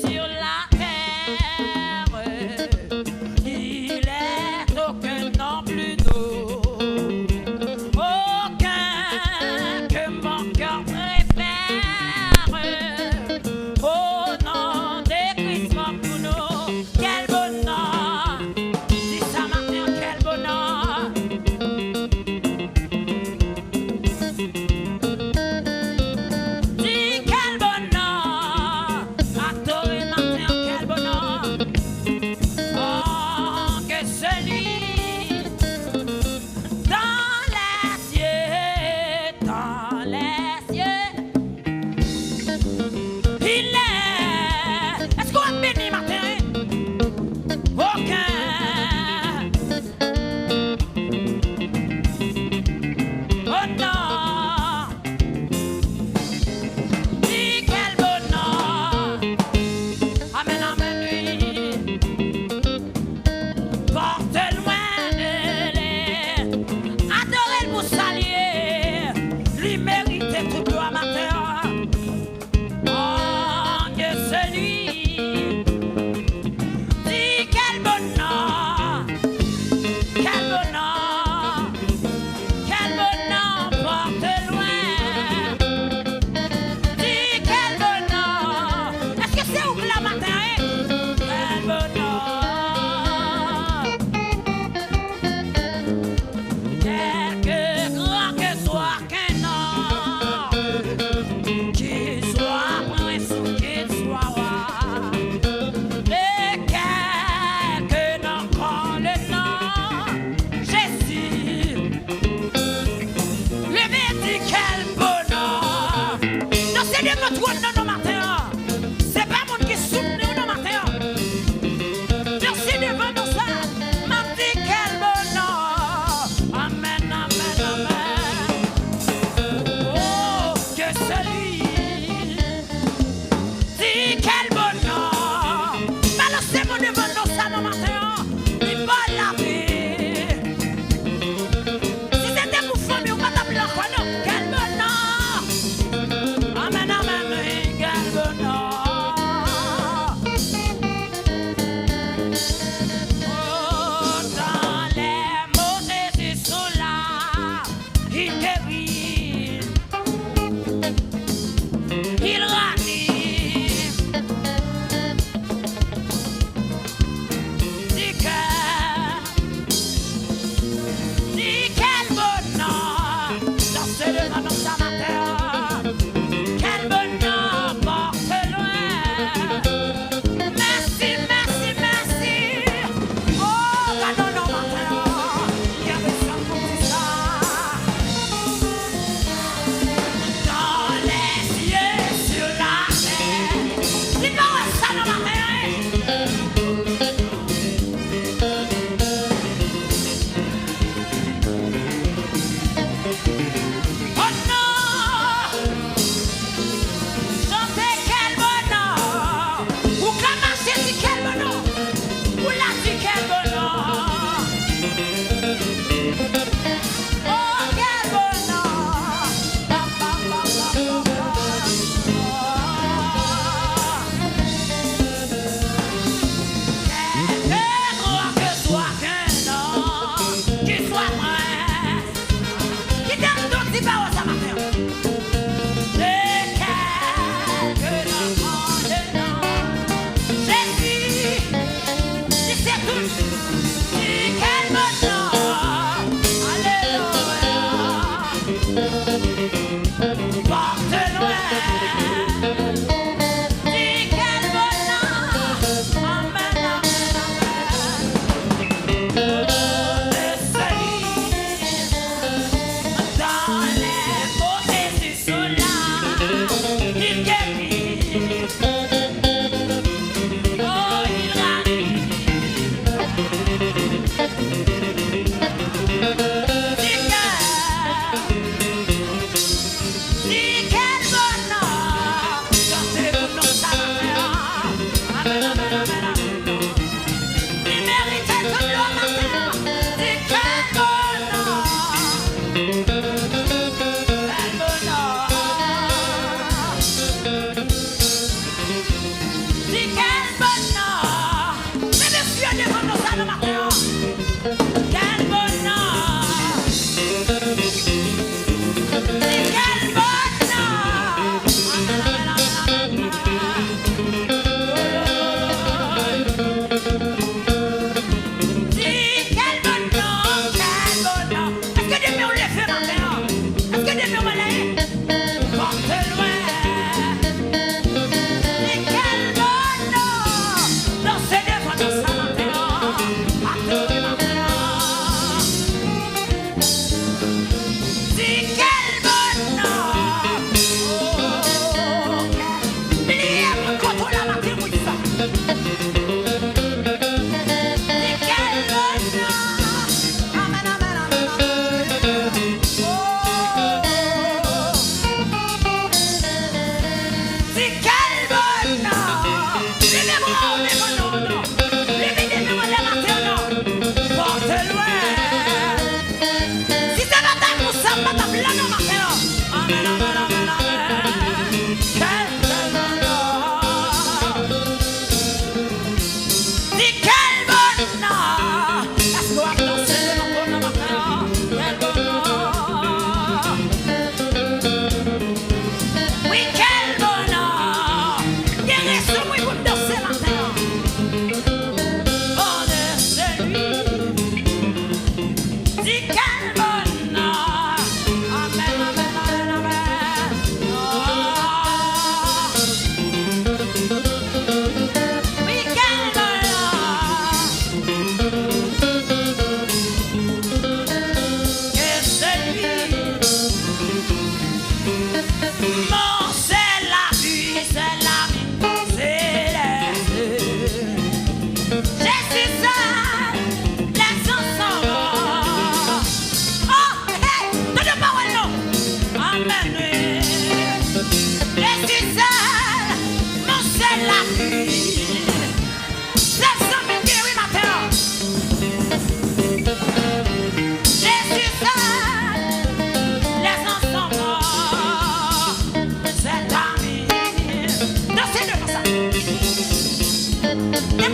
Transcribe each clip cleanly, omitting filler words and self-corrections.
sur la terre. Il est aucun non plus d'eau, aucun que mon cœur préfère. Au nom de Christ pour nous, quel bonheur! Dis ça Martin, quel bonheur! Dis quel bonheur! Acteur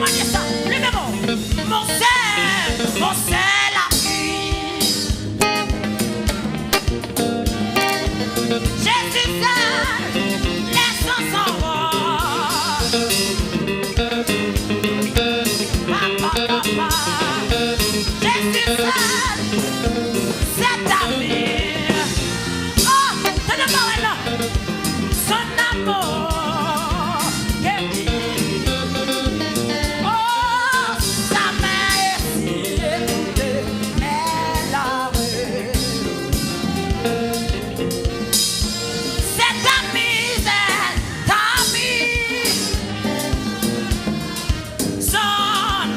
témoigner ça. Levez-moi. Mon sel a fui. Jésus seul, laisse s'en va. Papa. Jésus seul, c'est ami. Oh, c'est le moment là. Son amour, oh, sa main est si écoutée, elle a c'est ami, son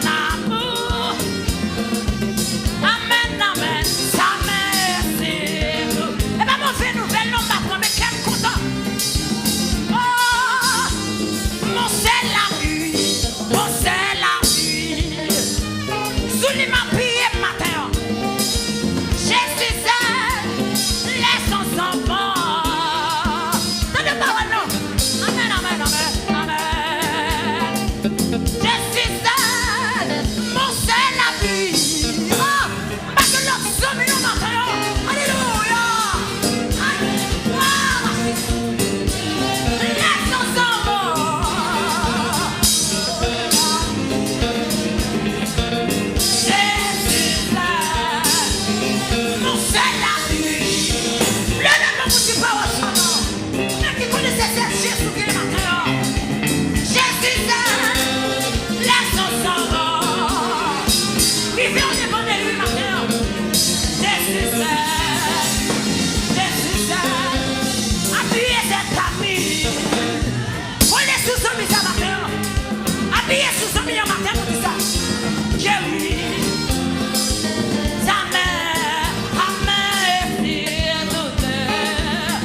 amour, amen, amen, sa main est si écoutée. Eh bien, mon fait nouvelle, non, ma mais quel content. Mon sel a fui. Souli m'a prié matin. Jésus seul, laisse son enfant. T'as de parole, non? Amen, amen, amen, amen. Jésus seul, mon sel a fui. Oh, parce que l'autre somme, non, matin. Alléluia. Laisse son enfant. Mon seul ami. Le nom vous dit pas au savant. Même qui connaissait Jésus qui est matin. Jésus laisse son savant. Il vient au devant de lui matin. Jésus appuyez cet ami. Prenez sous son misère matin. Appuyez sous son misère matin pour tout ça. Que oui. Sa main est fière de terre.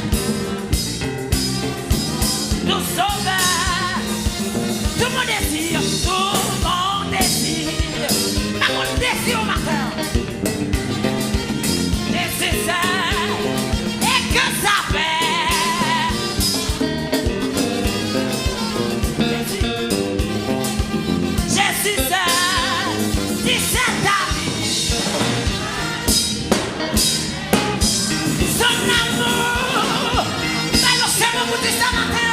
Nous sauveur. Tout mon désir. Pas mon désir au matin. Nécessaire. Et que ça fait. Jésus seul, si c'est ami. Son amour, mais le Seigneur vous dit ça matin.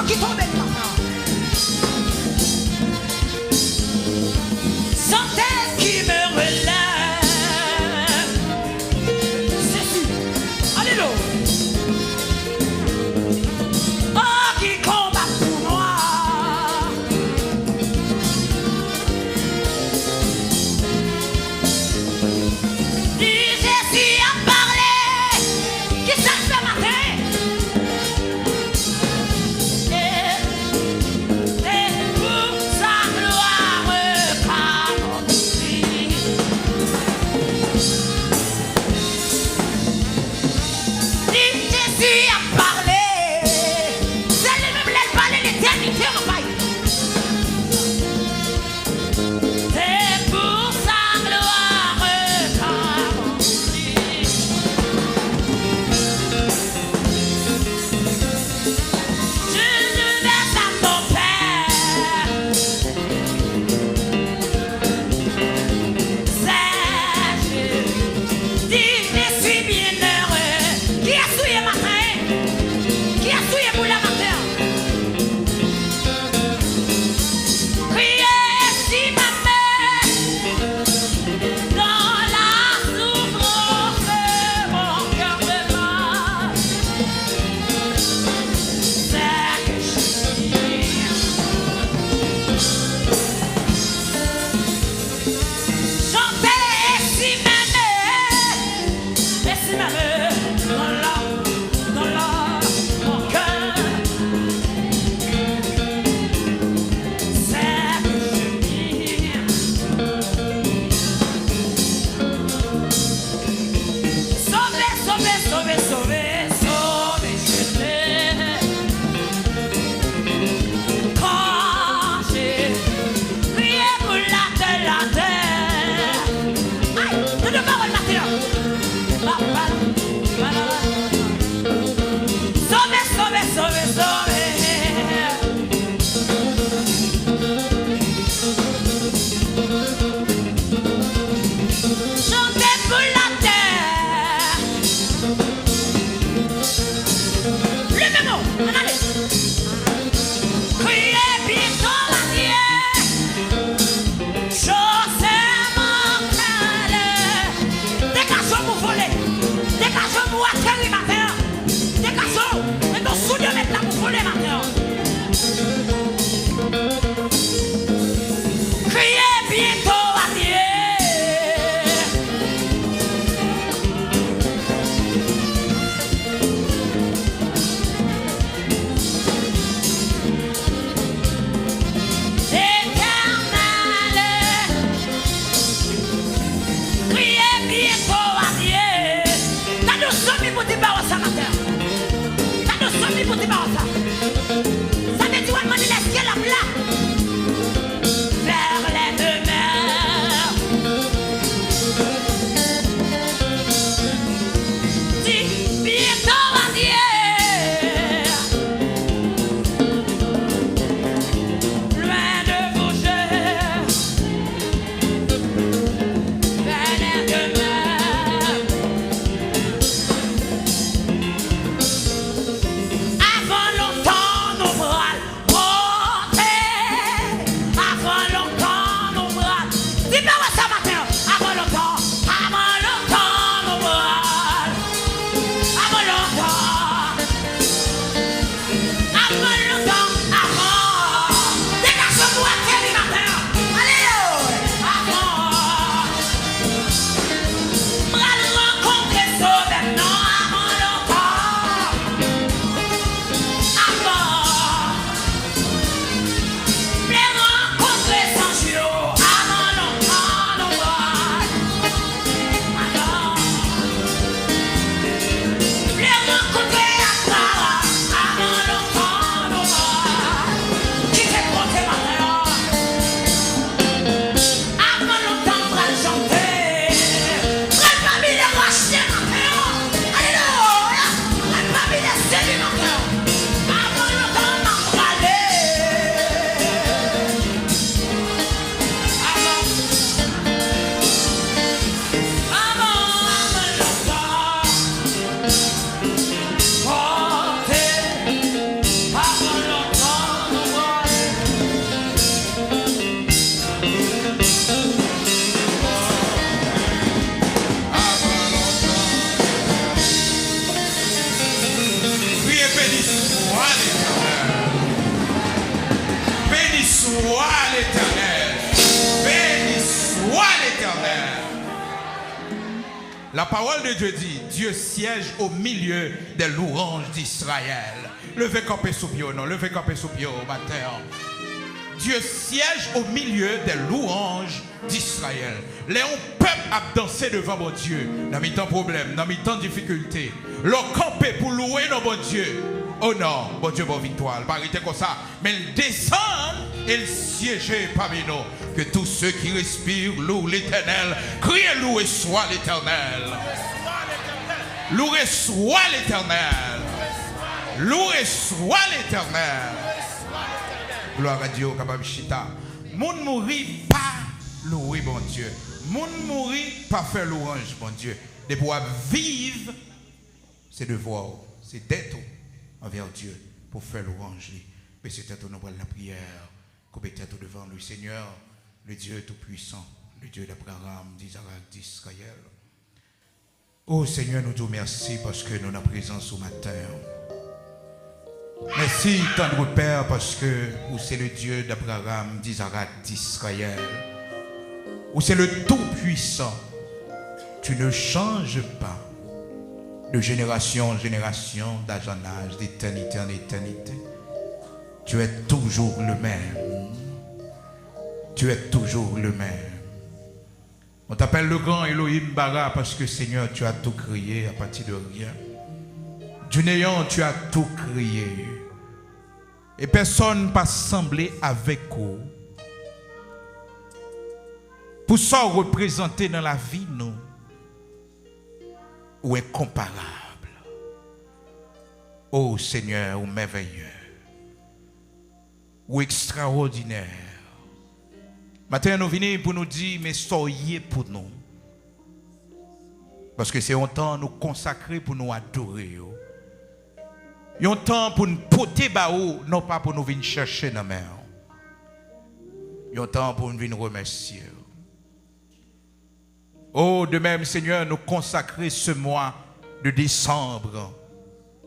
qui tombe maintenant. Santé qui me relève. Jésus, alléluia. Oh, qui combat pour moi. Dis Jésus a parlé. Qui ça ce matin? Et pour sa gloire accomplie. Dis Jésus a parlé. C'est lui-même qui parle l'éternité au pays. C'est pour sa gloire accomplie. Je verse à ton Père. Sage, dis je suis bien heureux. Qui a souillé matin? Qui a souillé pour la matin? Criez si ma mère dans la souffrance, mon cœur me bat. C'est que je suis. Chantez si ma mère dans mon cœur. C'est que je suis. Sauvez, sauvez, sauvez, sauvez, sauvez, je t'aime. Quand j'ai prié pour la terre. Aïe, de deux paroles maintenant. Sauvez, sauvez, sauvez, sauvez. Chantez pour la terre. La parole de Dieu dit, Dieu siège au milieu des louanges d'Israël. Levez campé sous pied, non, levez campé sous pied au matin. Dieu siège au milieu des louanges d'Israël. Les peuple a dansé devant mon Dieu. Dans mes temps problème, dans mes temps difficulté. Leur campé pour louer nos bon Dieu. Oh non, bon Dieu, bonne victoire. Pas arrêter comme ça. Mais il descend et il siège parmi nous. Que tous ceux qui respirent louent l'Éternel. Criez loué soit l'Éternel. Loué soit l'Éternel. Loué soit l'Éternel. Gloire à Dieu, capable chita. Moun mouri pas louer bon Dieu. Moun mouri pas faire louange bon Dieu. De pouvoir vivre, c'est devoir, c'est d'être envers Dieu pour faire louange. Mais c'est à nous la prière, couper tête devant lui, Seigneur, le Dieu tout-puissant, le Dieu d'Abraham, d'Isaac, d'Israël. Oh Seigneur, nous te remercions parce que nous sommes présence au matin. Merci, tendre Père, parce que vous c'est le Dieu d'Abraham, d'Isaac, d'Israël. Vous c'est le Tout-Puissant. Tu ne changes pas de génération en génération, d'âge en âge, d'éternité en éternité. Tu es toujours le même. Tu es toujours le même. On t'appelle le grand Elohim Bara parce que Seigneur, tu as tout créé à partir de rien. Du néant, tu as tout créé. Et personne n'a semblé avec vous. Pour ça, représenter dans la vie, nous, ou incomparable. Oh Seigneur, ou merveilleux, ou extraordinaire. Maintenant, nous venons pour nous dire, mais soyez pour nous. Parce que c'est un temps nous consacrer pour nous adorer. Il y a un temps pour nous porter baou, non pas pour nous venir chercher dans la main. Il y a un temps pour nous venir remercier. Oh, de même, Seigneur, nous consacrer ce mois de décembre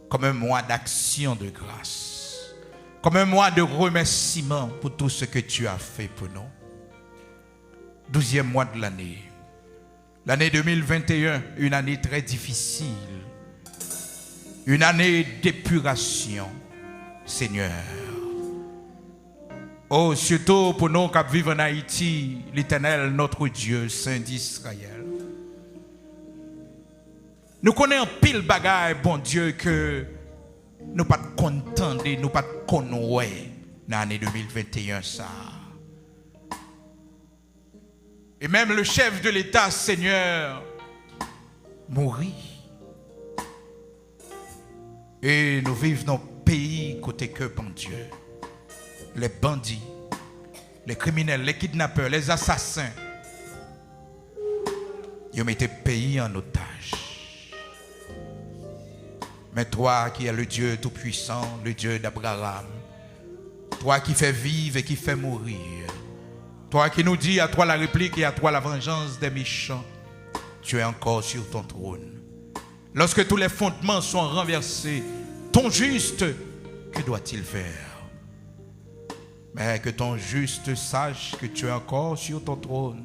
comme un mois d'action de grâce, comme un mois de remerciement pour tout ce que tu as fait pour nous. 12e mois de l'année. L'année 2021, une année très difficile. Une année d'épuration, Seigneur. Oh, surtout pour nous qui vivons en Haïti, l'Éternel, notre Dieu, Saint d'Israël. Nous connaissons pile bagaille, bon Dieu, que nous pas contents, nous pas connaissons dans l'année 2021, ça. Et même le chef de l'État, Seigneur, mourit. Et nous vivons dans un pays côté que, bon Dieu, les bandits, les criminels, les kidnappeurs, les assassins, ils ont mis le pays en otage. Mais toi qui es le Dieu tout-puissant, le Dieu d'Abraham, toi qui fais vivre et qui fais mourir, toi qui nous dis à toi la réplique et à toi la vengeance des méchants, tu es encore sur ton trône. Lorsque tous les fondements sont renversés, ton juste, que doit-il faire? Mais que ton juste sache que tu es encore sur ton trône,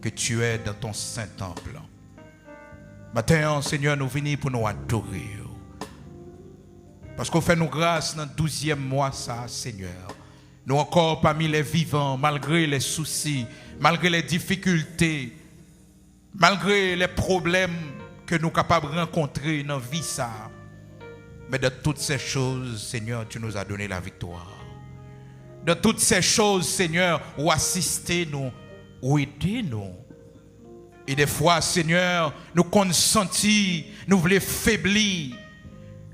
que tu es dans ton saint temple. Maintenant, Seigneur, nous venons pour nous adorer. Parce qu'on fait nous grâce dans le 12e mois, ça, Seigneur. Nous encore parmi les vivants, malgré les soucis, malgré les difficultés, malgré les problèmes que nous sommes capables de rencontrer dans la vie, ça. Mais de toutes ces choses, Seigneur, tu nous as donné la victoire. De toutes ces choses, Seigneur, ou assistez-nous, ou aidez-nous. Et des fois, Seigneur, nous consentons, nous voulons faiblir.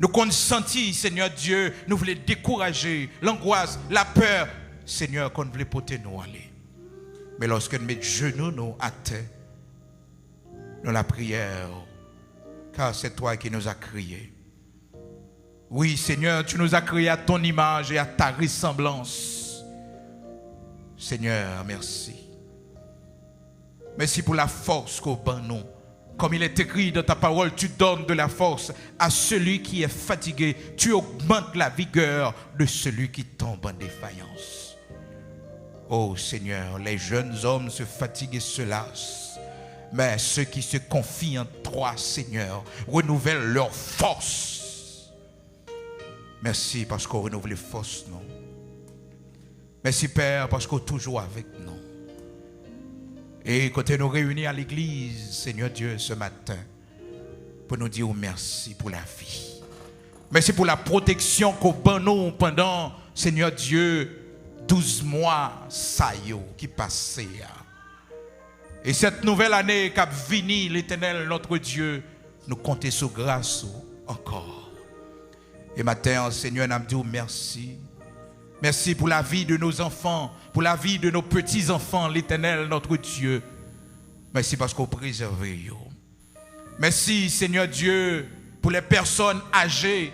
Nous consentons, Seigneur Dieu, nous voulons décourager l'angoisse, la peur, Seigneur, qu'on voulait porter nous aller. Mais lorsque nous mettons genoux nous à terre, dans la prière, car c'est toi qui nous as créés. Oui, Seigneur, tu nous as créés à ton image et à ta ressemblance. Seigneur, merci. Merci pour la force qu'au ban nous. Comme il est écrit dans ta parole, tu donnes de la force à celui qui est fatigué. Tu augmentes la vigueur de celui qui tombe en défaillance. Oh Seigneur, les jeunes hommes se fatiguent et se lassent. Mais ceux qui se confient en toi, Seigneur, renouvellent leur force. Merci parce qu'on renouvelle les forces, non? Merci, Père, parce qu'on est toujours avec nous. Et quand nous réunis à l'église, Seigneur Dieu, ce matin, pour nous dire merci pour la vie. Merci pour la protection qu'on a nous pendant, Seigneur Dieu, 12 mois, ça y est, qui passaient. Et cette nouvelle année qu'a venu l'Éternel, notre Dieu, nous comptons sur grâce encore. Et matin, Seigneur, nous disons merci. Merci pour la vie de nos enfants, pour la vie de nos petits-enfants, l'Éternel, notre Dieu. Merci parce qu'on préserve. Merci, Seigneur Dieu, pour les personnes âgées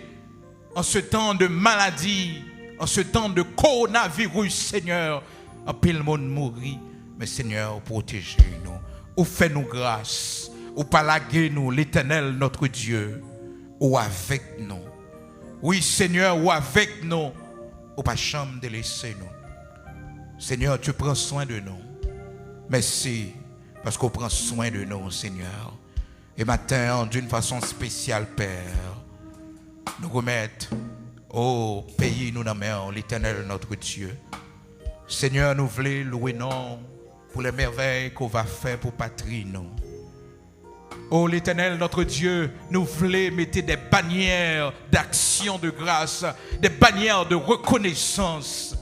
en ce temps de maladie, en ce temps de coronavirus, Seigneur. En pile monde mourit, mais Seigneur, protégez-nous. Ou faites-nous grâce, ou palaguez-nous, l'Éternel, notre Dieu, ou avec nous. Oui, Seigneur, ou avec nous. Ou pas chambre de laisser nous. Seigneur, tu prends soin de nous. Merci parce qu'on prend soin de nous, Seigneur. Et maintenant, d'une façon spéciale, Père, nous remettons au pays, nous nommons l'Éternel, notre Dieu. Seigneur, nous voulons louer non pour les merveilles qu'on va faire pour patrie, nous. Oh l'Éternel, notre Dieu, nous voulons mettre des bannières d'action de grâce, des bannières de reconnaissance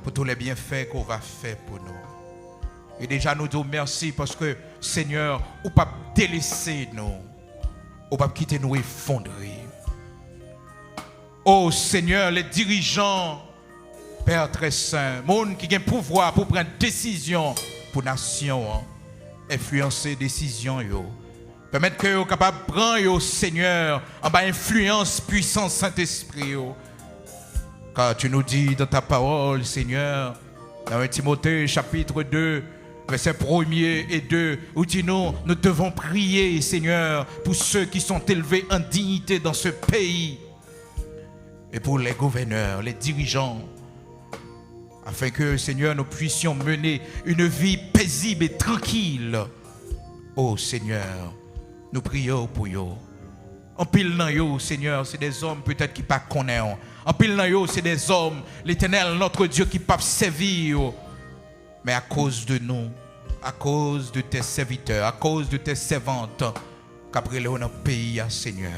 pour tous les bienfaits qu'on va faire pour nous. Et déjà nous disons merci parce que Seigneur, ou pas délaisser nous, ou pas quitter nous effondrer. Oh Seigneur, les dirigeants, Père très saint, monde qui a pouvoir pour prendre décision pour la nation, influencer décision yo. Permettre que yo capable prendre yo Seigneur en bas influence puissance Saint-Esprit yo. Car tu nous dis dans ta parole Seigneur dans 1 Timothée chapitre 2 verset 1er et 2 où dit nous devons prier Seigneur pour ceux qui sont élevés en dignité dans ce pays et pour les gouverneurs, les dirigeants, afin que, Seigneur, nous puissions mener une vie paisible et tranquille. Oh Seigneur, nous prions pour eux. En pile dans eux, Seigneur, c'est des hommes peut-être qui ne connaissent pas. En pile dans eux, c'est des hommes, l'Éternel, notre Dieu, qui ne peuvent servir. Mais à cause de nous, à cause de tes serviteurs, à cause de tes servantes, qu'après le pays, Seigneur,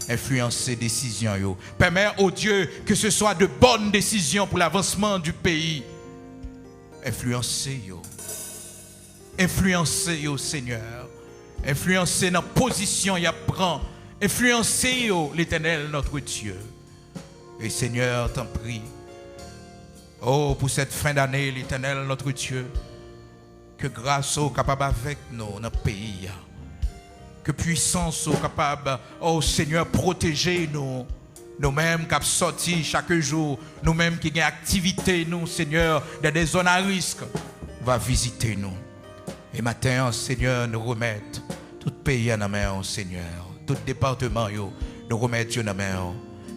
influencer les décisions. Permets, oh Dieu, que ce soit de bonnes décisions pour l'avancement du pays. Influencer, influencer, Seigneur. Influencer dans la position, il prend. Influencer, l'Éternel, notre Dieu. Et Seigneur, t'en prie. Oh, pour cette fin d'année, l'Éternel, notre Dieu, que grâce soit capable avec nous dans le pays. Que puissance soit capable, oh Seigneur, protéger nous. Nous-mêmes qui sommes sortis chaque jour, nous-mêmes qui avons activité, nous, Seigneur, dans des zones à risque, va visiter nous. Et maintenant, Seigneur, nous remettre tout pays en main, Seigneur, tout département, nous remettre en main.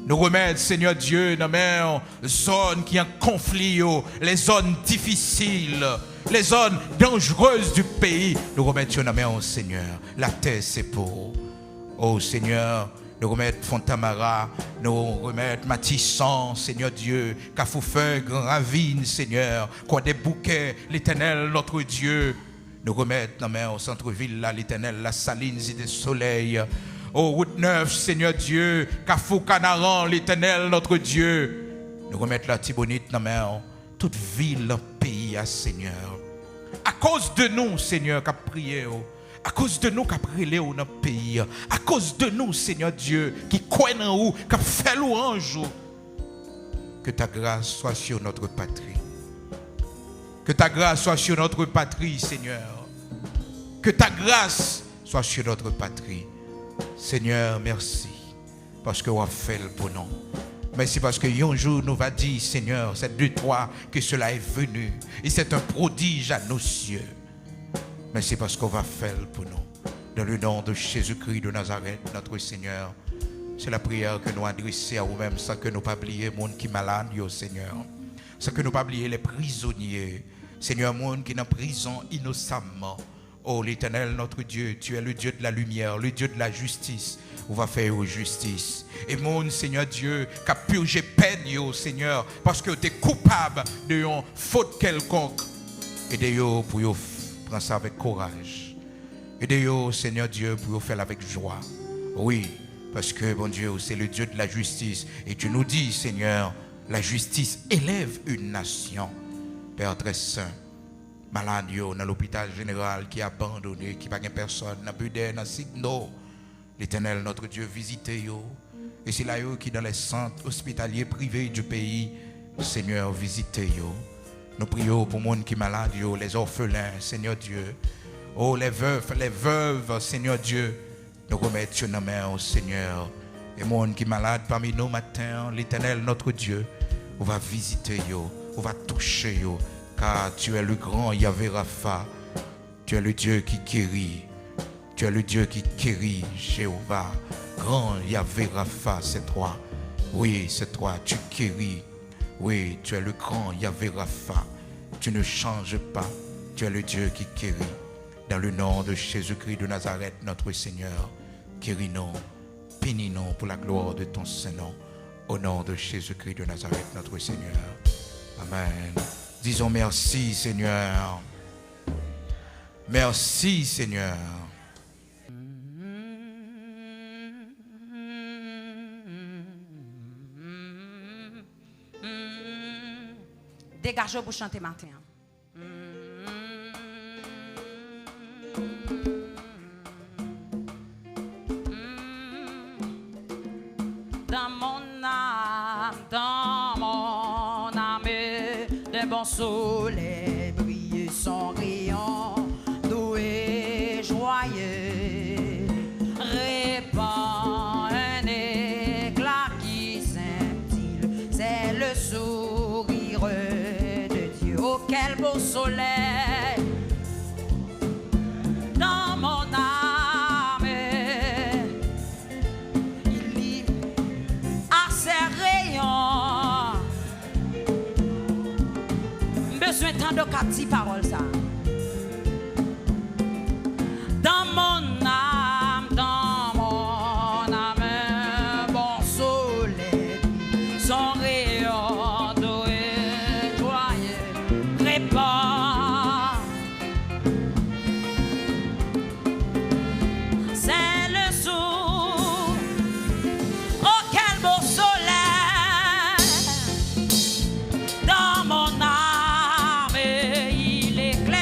Nous remettre, Seigneur Dieu, dans les zones qui ont conflit, les zones difficiles, les zones dangereuses du pays. Nous remettons dans main, Seigneur. La terre, c'est pour. Oh Seigneur, nous remettons Fontamara, nous remettons Matissan, Seigneur Dieu, Cafoufeu, Grand Ravine, Seigneur, quoi des bouquets, l'Éternel, notre Dieu. Nous remettons dans main au centre-ville, l'Éternel, la Saline, Cité Soleil. Oh, route 9, Seigneur Dieu, Kafou Canaran, l'Éternel, notre Dieu. Nous remettons la Tibonite dans main, toute ville, pays, Seigneur. À cause de nous, Seigneur, qu'a prié, à cause de nous qu'a prié dans notre pays, à cause de nous, Seigneur Dieu, qui croit en nous, qu'a fait louange, que ta grâce soit sur notre patrie. Que ta grâce soit sur notre patrie, Seigneur. Que ta grâce soit sur notre patrie. Seigneur, merci, parce que vous avez fait le bon nom. Merci parce que un jour nous va dire, Seigneur, c'est de toi que cela est venu. Et c'est un prodige à nos cieux. Merci parce qu'on va faire pour nous. Dans le nom de Jésus-Christ de Nazareth, notre Seigneur. C'est la prière que nous adressons à vous-mêmes sans que nous pas oublier le monde qui est malade, Seigneur. Sans que nous pas oublier les prisonniers. Seigneur, monde qui est en prison innocemment. Oh l'Éternel, notre Dieu, tu es le Dieu de la lumière, le Dieu de la justice. On va faire justice. Et mon Seigneur Dieu, qui a purgé peine, yo, Seigneur, parce que tu es coupable de une faute quelconque. Aidez-vous pour vous prendre ça avec courage. Aidez-vous, Seigneur Dieu, pour vous faire avec joie. Oui, parce que, bon Dieu, c'est le Dieu de la justice. Et tu nous dis, Seigneur, la justice élève une nation. Père très saint, malade, dans l'hôpital général qui est abandonné, qui n'a pas personne, dans Budé, dans Signo. L'Éternel, notre Dieu, visitez-vous. Et c'est là qui dans les centres hospitaliers privés du pays, Seigneur, visitez-vous. Nous prions pour les gens qui sont malades, les orphelins, Seigneur Dieu. Oh, les veuves, Seigneur Dieu. Nous remettons nos mains au Seigneur. Et les gens qui sont malades parmi nous matin, l'Éternel, notre Dieu, on va visiter, on va toucher, car tu es le grand Yahvé Rapha. Tu es le Dieu qui guérit. Tu es le Dieu qui guérit, Jéhovah. Grand Yahvé Rapha, c'est toi. Oui, c'est toi, tu guéris. Oui, tu es le grand Yahvé Rapha. Tu ne changes pas. Tu es le Dieu qui guérit. Dans le nom de Jésus-Christ de Nazareth, notre Seigneur, guéris-nous, bénis-nous pour la gloire de ton Saint-Nom. Au nom de Jésus-Christ de Nazareth, notre Seigneur. Amen. Disons merci, Seigneur. Merci, Seigneur. Dégagez pour chanter matin. Dans mon âme, de bon soleil brille son rayon, doux et joyeux, répand un éclat qui scintille, c'est le sourire de Dieu. Oh, quel beau soleil dans mon âme, il livre à ses rayons. Besoin tant de capti paroles ça. Dans mon âme, un bon soleil, son rayon doux et joyeux répand. C'est le jour, oh quel beau soleil dans mon âme, il éclaire.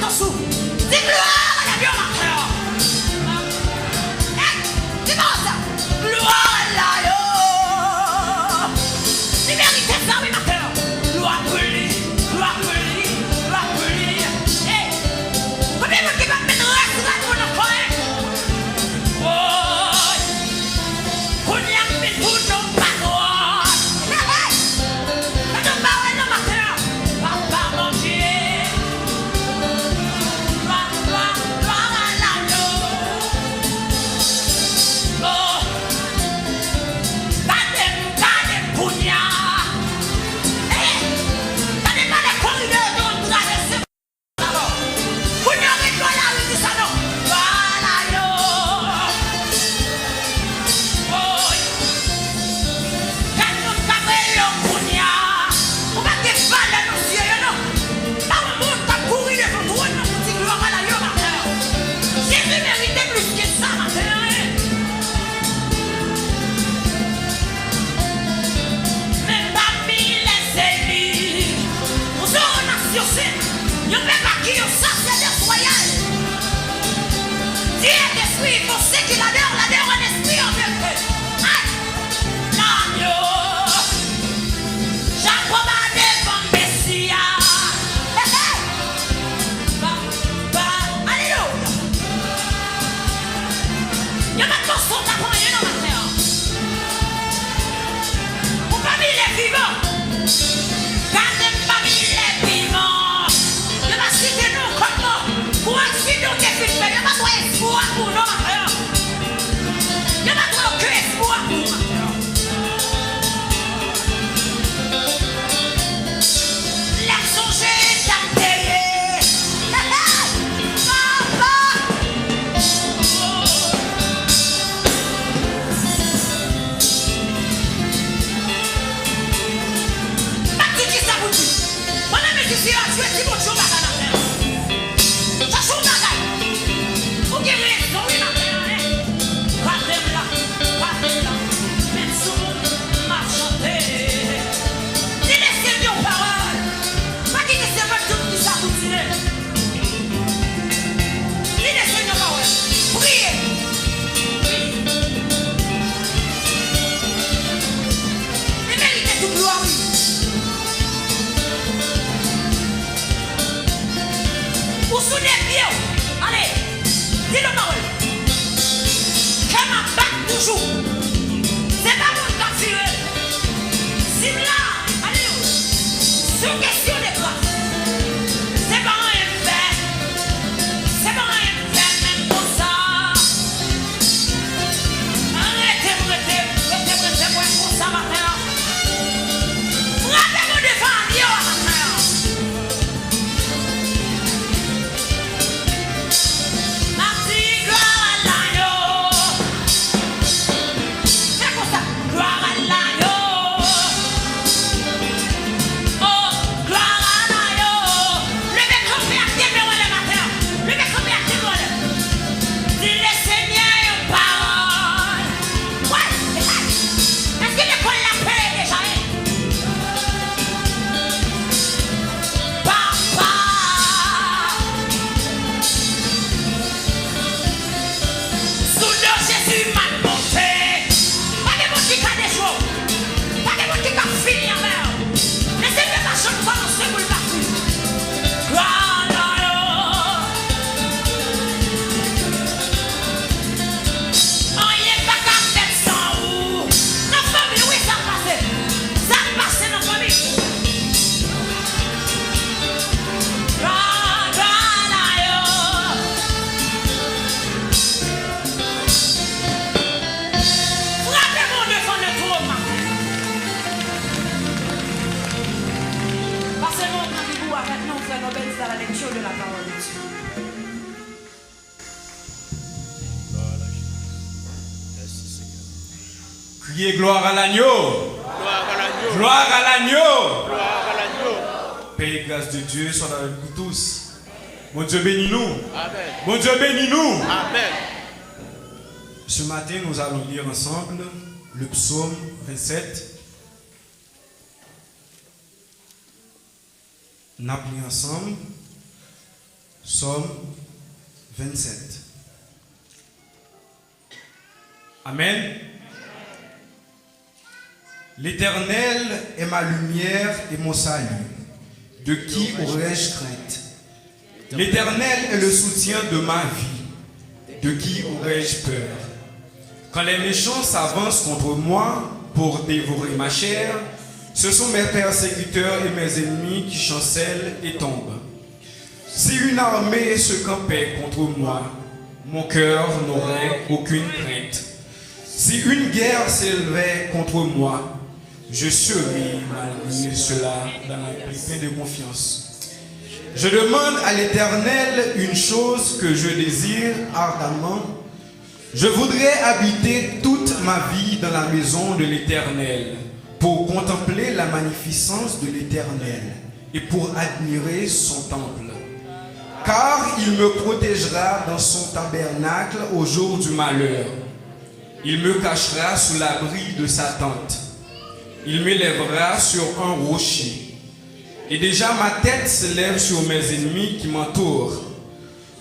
ton sou. Dis gloire à la Dieu, matin. Dis-moi ça. Gloire à la Dieu. Tu mérites ça, oui, matin. Gloire pour lui. Gloire pour lui. Gloire pour lui. Hey. Combien de monde qui va mettre le reste là pour nous faire? Oh. On y a mis pour nos paroles. Quand on parle le matin, papa mon Dieu. Gloire à l'agneau. Oh. Gardez pougnard. Eh. Gardez pas les corridors dont on traverse. Pougnard et toi là, oui, dis ça non. Gloire à l'agneau. Oh. Quand nous cabrons pougnard, on va te faire dans nos cieux, non? Pas un monde qui a couru devant toi, non, pour dire gloire à l'agneau, matin. Jésus méritait plus que ça, matin. Même parmi les ennemis, nous aurons nation sainte. Nous ne pas qui ont sacerdoce royal. Dieu est esprit, pour ceux qui l'adorent en esprit en vérité. Aïe! L'agneau, Jacob a devant Messia. Alléluia! Il y a maintenant son accompagné dans ma terre. Pour parmi les vivants, gardez parmi les vivants. Il va citer nous comme nous. Pour ainsi nous définir, il n'y a pas trop espoir pour nous, ma terre. Il n'y a pas trop aucun espoir pour nous, ma terre. Les songers d'Altérie. Papa! Pas tout qui ça vous dit. Moi, la musique, là, tu es si bon, tu vas dans la terre. Ça joue dans la terre. Vous qui raison, oui, ma terre, hein. Regardez là, même sous m'a chanté. Dis laissez nos paroles. Pas qui laissez pas tout qui ça vous dit. Dis laissez nos paroles. Priez. Et méritez toute gloire. Ou sous les pieds. Allez, dis nos paroles. Que ma batte toujours. C'est pas mon temps tiré. Si là, alléluia. Sur question des grâces. C'est pas un fait. C'est pas un fait même pour ça. Arrêtez pour ça matin. Frappez-moi devant Dieu matin. Mardi, gloire à l'agneau. C'est pour ça. Gloire à l'agneau. Oh, gloire à l'agneau. Levez comme à Dieu, mais on est matin. Levez comme à Dieu, on est. Dis le Seigneur une parole. Ouais, est-ce que l'école l'appelle déjà? Papa. Sous le Jésus m'a monté. Pas de monde qui a des choses. Pas de monde qui a fini en mer. Laissez-le ma chambre commencer pour le parti. Gloire à l'agneau. On y est pas qu'à faire sans vous. Nos familles, oui, ça passe. Ça passe dans nos familles. Gloire à l'agneau. Frappez-moi devant le trône, matin. Passez-moi au rendez-vous avec nous, frère Nobel, dans la lecture de la parole de Dieu. Criez gloire à l'agneau. Gloire à l'agneau. Gloire à l'agneau. Gloire à l'agneau. Paix et grâce de Dieu soit avec vous tous. Mon Dieu bénis-nous. Amen. Mon Dieu bénis-nous. Amen. Ce matin, nous allons lire ensemble le psaume 27. Nous allons lire ensemble Psaume 27. Amen. L'Éternel est ma lumière et mon salut. De qui aurais-je crainte? L'Éternel est le soutien de ma vie. De qui aurais-je peur? Quand les méchants s'avancent contre moi pour dévorer ma chair, ce sont mes persécuteurs et mes ennemis qui chancellent et tombent. Si une armée se campait contre moi, mon cœur n'aurait aucune crainte. Si une guerre s'élevait contre moi, je serais malgré cela dans la pleine de confiance. Je demande à l'Éternel une chose que je désire ardemment. Je voudrais habiter toute ma vie dans la maison de l'Éternel, pour contempler la magnificence de l'Éternel et pour admirer son temple. Car il me protégera dans son tabernacle au jour du malheur. Il me cachera sous l'abri de sa tente. Il m'élèvera sur un rocher. Et déjà ma tête s'élève sur mes ennemis qui m'entourent.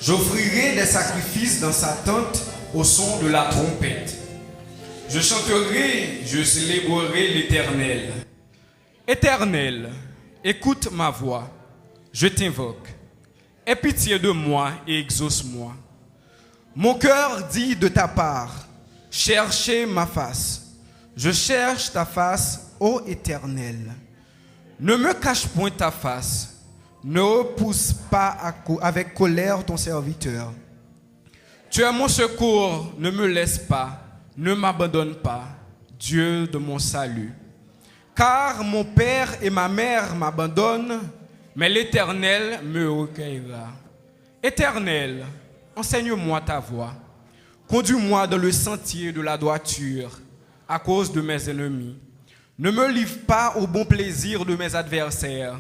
J'offrirai des sacrifices dans sa tente au son de la trompette. Je chanterai, je célébrerai l'Éternel. Éternel, écoute ma voix, je t'invoque. Aie pitié de moi et exauce-moi. Mon cœur dit de ta part, cherchez ma face. Je cherche ta face, ô Éternel. Ne me cache point ta face. Ne repousse pas avec colère ton serviteur. Tu es mon secours, ne me laisse pas, ne m'abandonne pas, Dieu de mon salut. Car mon père et ma mère m'abandonnent, mais l'Éternel me recueillera. Éternel, enseigne-moi ta voie. Conduis-moi dans le sentier de la droiture, à cause de mes ennemis. Ne me livre pas au bon plaisir de mes adversaires,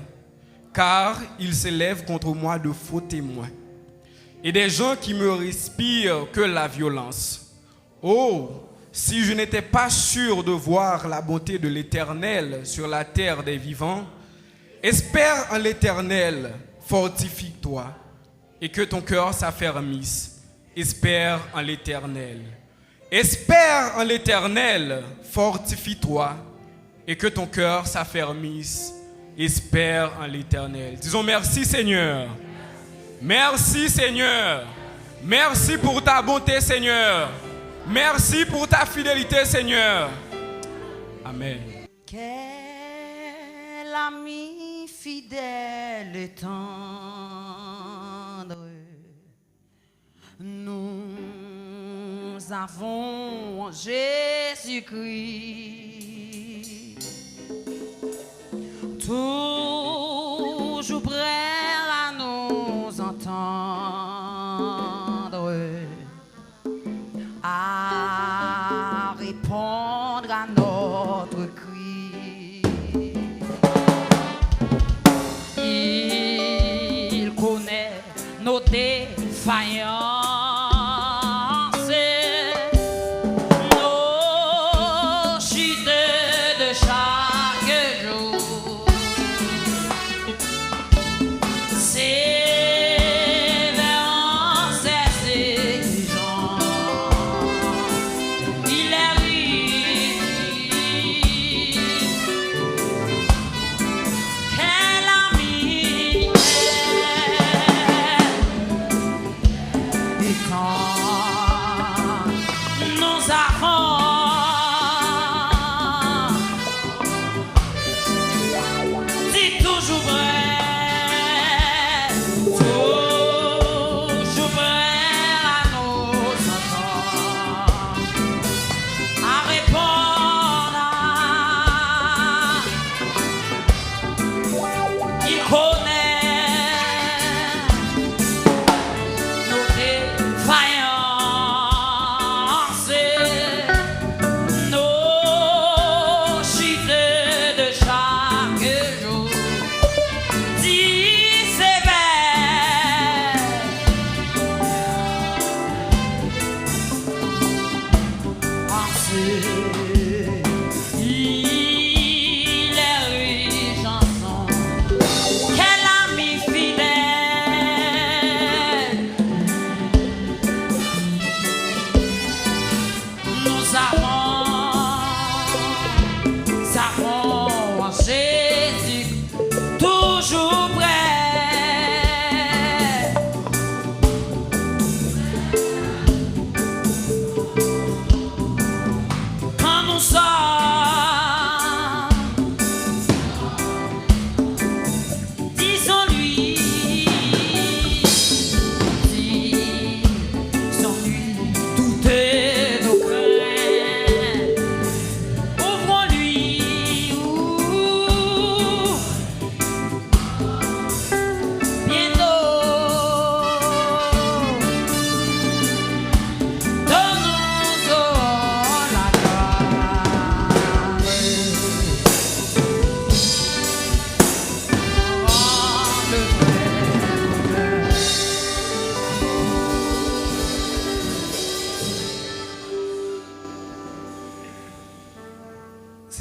car ils s'élèvent contre moi de faux témoins, et des gens qui me respirent que la violence. Oh, si je n'étais pas sûr de voir la bonté de l'Éternel sur la terre des vivants, espère en l'Éternel, fortifie-toi, et que ton cœur s'affermisse. Espère en l'Éternel. Espère en l'Éternel, fortifie-toi, et que ton cœur s'affermisse. Espère en l'Éternel. Disons merci Seigneur. Merci Seigneur. Merci pour ta bonté Seigneur. Merci pour ta fidélité Seigneur. Amen. Quel ami fidèle et tendre, nous avons en Jésus-Christ. Toujours prêt à nous entendre, à répondre à notre cri. Il connaît nos défaillances, nos chutes de chaque jour.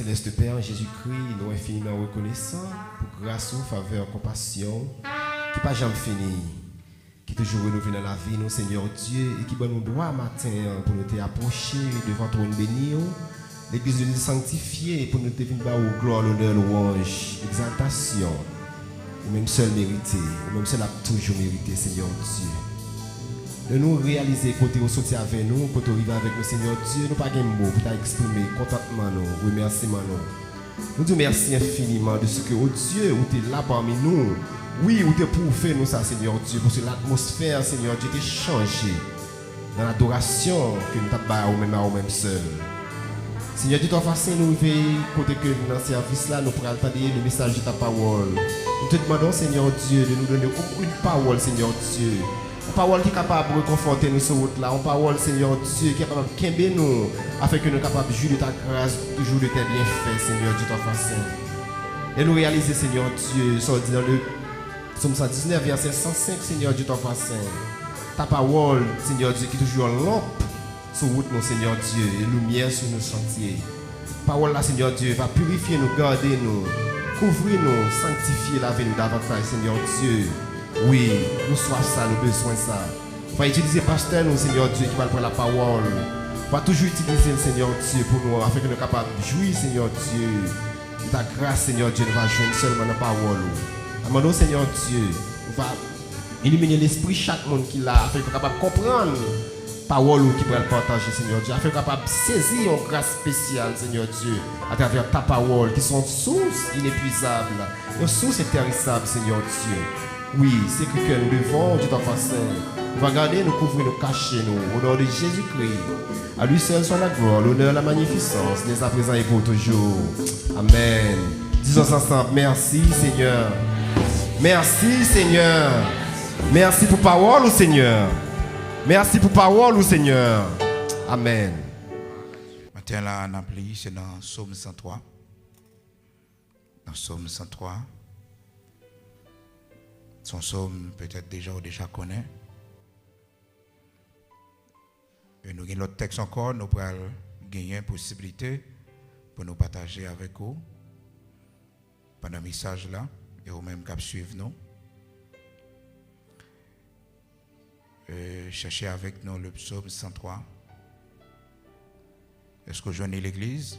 céleste Père, Jésus-Christ, nous infiniment reconnaissants pour grâce, faveur, compassion, qui pas jamais fini, qui toujours renouvelé dans la vie, nous, Seigneur Dieu, et qui donne nous droit matin pour nous approcher devant ton béni, l'Église de nous sanctifier pour nous devenir au gloire, l'honneur, louange, exaltation, ou même seul mérité, ou même seul a toujours mérité, Seigneur Dieu. De nous réaliser côté au sortir avec nous, côté arriver avec nous, Seigneur Dieu, nous pas de mots pour t'exprimer contentement nous, remerciement nous. Nous disons merci infiniment de ce que, oh Dieu, où tu es là parmi nous. Oui, où tu es pour faire nous ça, Seigneur Dieu, parce que l'atmosphère, Seigneur Dieu, t'est changée dans l'adoration que nous t'avons à nous-mêmes seuls. Seigneur Dieu, toi façon nous veiller côté que dans ce service là, nous pourrons entendre le message de ta parole. Nous te demandons, Seigneur Dieu, de nous donner une parole, Seigneur Dieu. Une parole qui est capable de reconforter nous sur route là. Une parole, Seigneur Dieu, qui est capable de quimber nous, afin que nous soyons capables de jouir de ta grâce, toujours de tes bienfaits, Seigneur Dieu, toi façon. Et nous réaliser, Seigneur Dieu, ça dit dans le Psaume 119, verset 105, Seigneur Dieu, toi façon. Ta parole, Seigneur Dieu, qui est toujours lampe sur route, mon Seigneur Dieu, et lumière sur nos sentiers. Parole là, Seigneur Dieu, va purifier nous, garder nous, couvrir nous, sanctifier, laver nous davantage, Seigneur Dieu. Oui, nous soif ça, nous besoin ça. On va utiliser pasteur, nous, Seigneur Dieu, qui va prendre la parole. On va toujours utiliser le Seigneur Dieu pour nous, afin que nous soyons capables de jouir, Seigneur Dieu. De ta grâce, Seigneur Dieu, nous va jouer seulement dans la parole. Amandons, Seigneur Dieu, on va illuminer l'esprit chaque monde qui l'a, afin que nous soyons capables de comprendre la parole qui va le partager, Seigneur Dieu. Afin que nous soyons capables de saisir une grâce spéciale, Seigneur Dieu, à travers ta parole, qui sont sources inépuisables, une source intéressable, Seigneur Dieu. Oui, c'est que nous devons, Dieu t'en fasse. Nous va garder, nous couvrir, nous cacher, nous, au nom de Jésus-Christ. À lui seul soit la gloire, l'honneur, la magnificence, dès à présent et pour toujours. Amen. Disons ensemble, merci Seigneur. Merci Seigneur. Merci pour parole, Seigneur. Merci pour parole, Seigneur. Amen. Matin là, on a appelé, c'est dans Psaume 103. Dans Psaume 103. Son psaume, peut-être déjà ou déjà connaît. Et nous avons l'autre texte encore, nous pourrons gagner une possibilité pour nous partager avec vous pendant le message là, et vous même qui suivre nous. Cherchez avec nous le psaume 103. Est-ce que vous joignez l'église?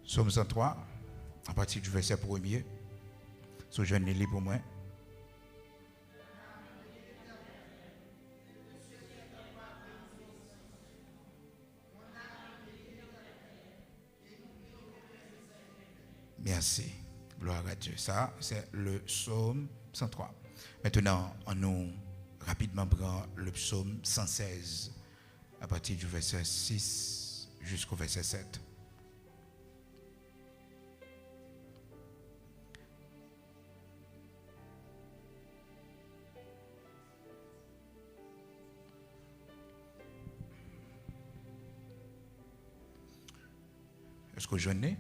Psaume 103. À partir du verset 1er, ce jeune est libre pour moi. Merci. Gloire à Dieu. Ça, c'est le psaume 103. Maintenant, on nous rapidement prend le psaume 116 à partir du verset 6 jusqu'au verset 7. Est-ce que je n'ai?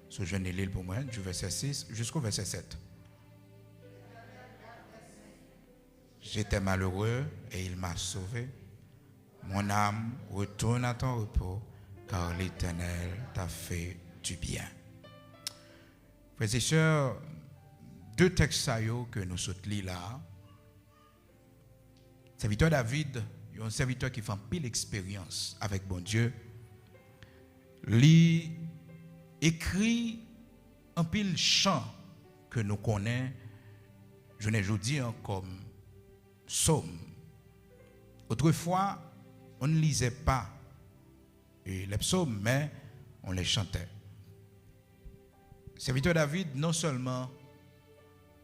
Ce jeune est l'île pour moi, du verset 6 jusqu'au verset 7. J'étais malheureux et il m'a sauvé. Mon âme retourne à ton repos, car l'Éternel t'a fait du bien. Frères et sœurs, deux textes que nous sommes là. Serviteur David, il y a un serviteur qui fait un pile expérience avec bon Dieu. Lui écrit un pile chant que nous connaissons, je ne dis comme psaume. Autrefois, on ne lisait pas les psaumes, mais on les chantait. Serviteur David, non seulement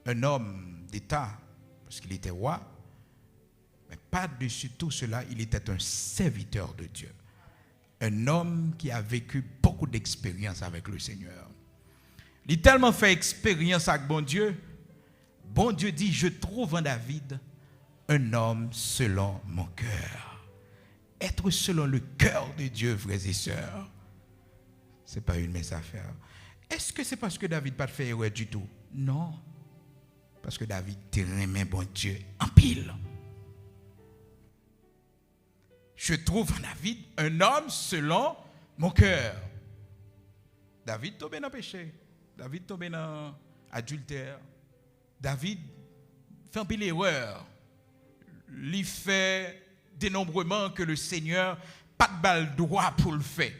un homme d'État, parce qu'il était roi, mais par-dessus tout cela, il était un serviteur de Dieu. Un homme qui a vécu beaucoup d'expérience avec le Seigneur. Il a tellement fait expérience avec bon Dieu. Bon Dieu dit, je trouve en David un homme selon mon cœur. Être selon le cœur de Dieu, frères et sœurs, ce n'est pas une mince affaire. Est-ce que c'est parce que David n'a pas fait erreur du tout? Non. Parce que David aimait bon Dieu en pile. je trouve en David un homme selon mon cœur. David tombé dans le péché. David tombé dans l'adultère. David fait un peu l'erreur. Il fait dénombrement que le Seigneur pas de balle droit pour le faire.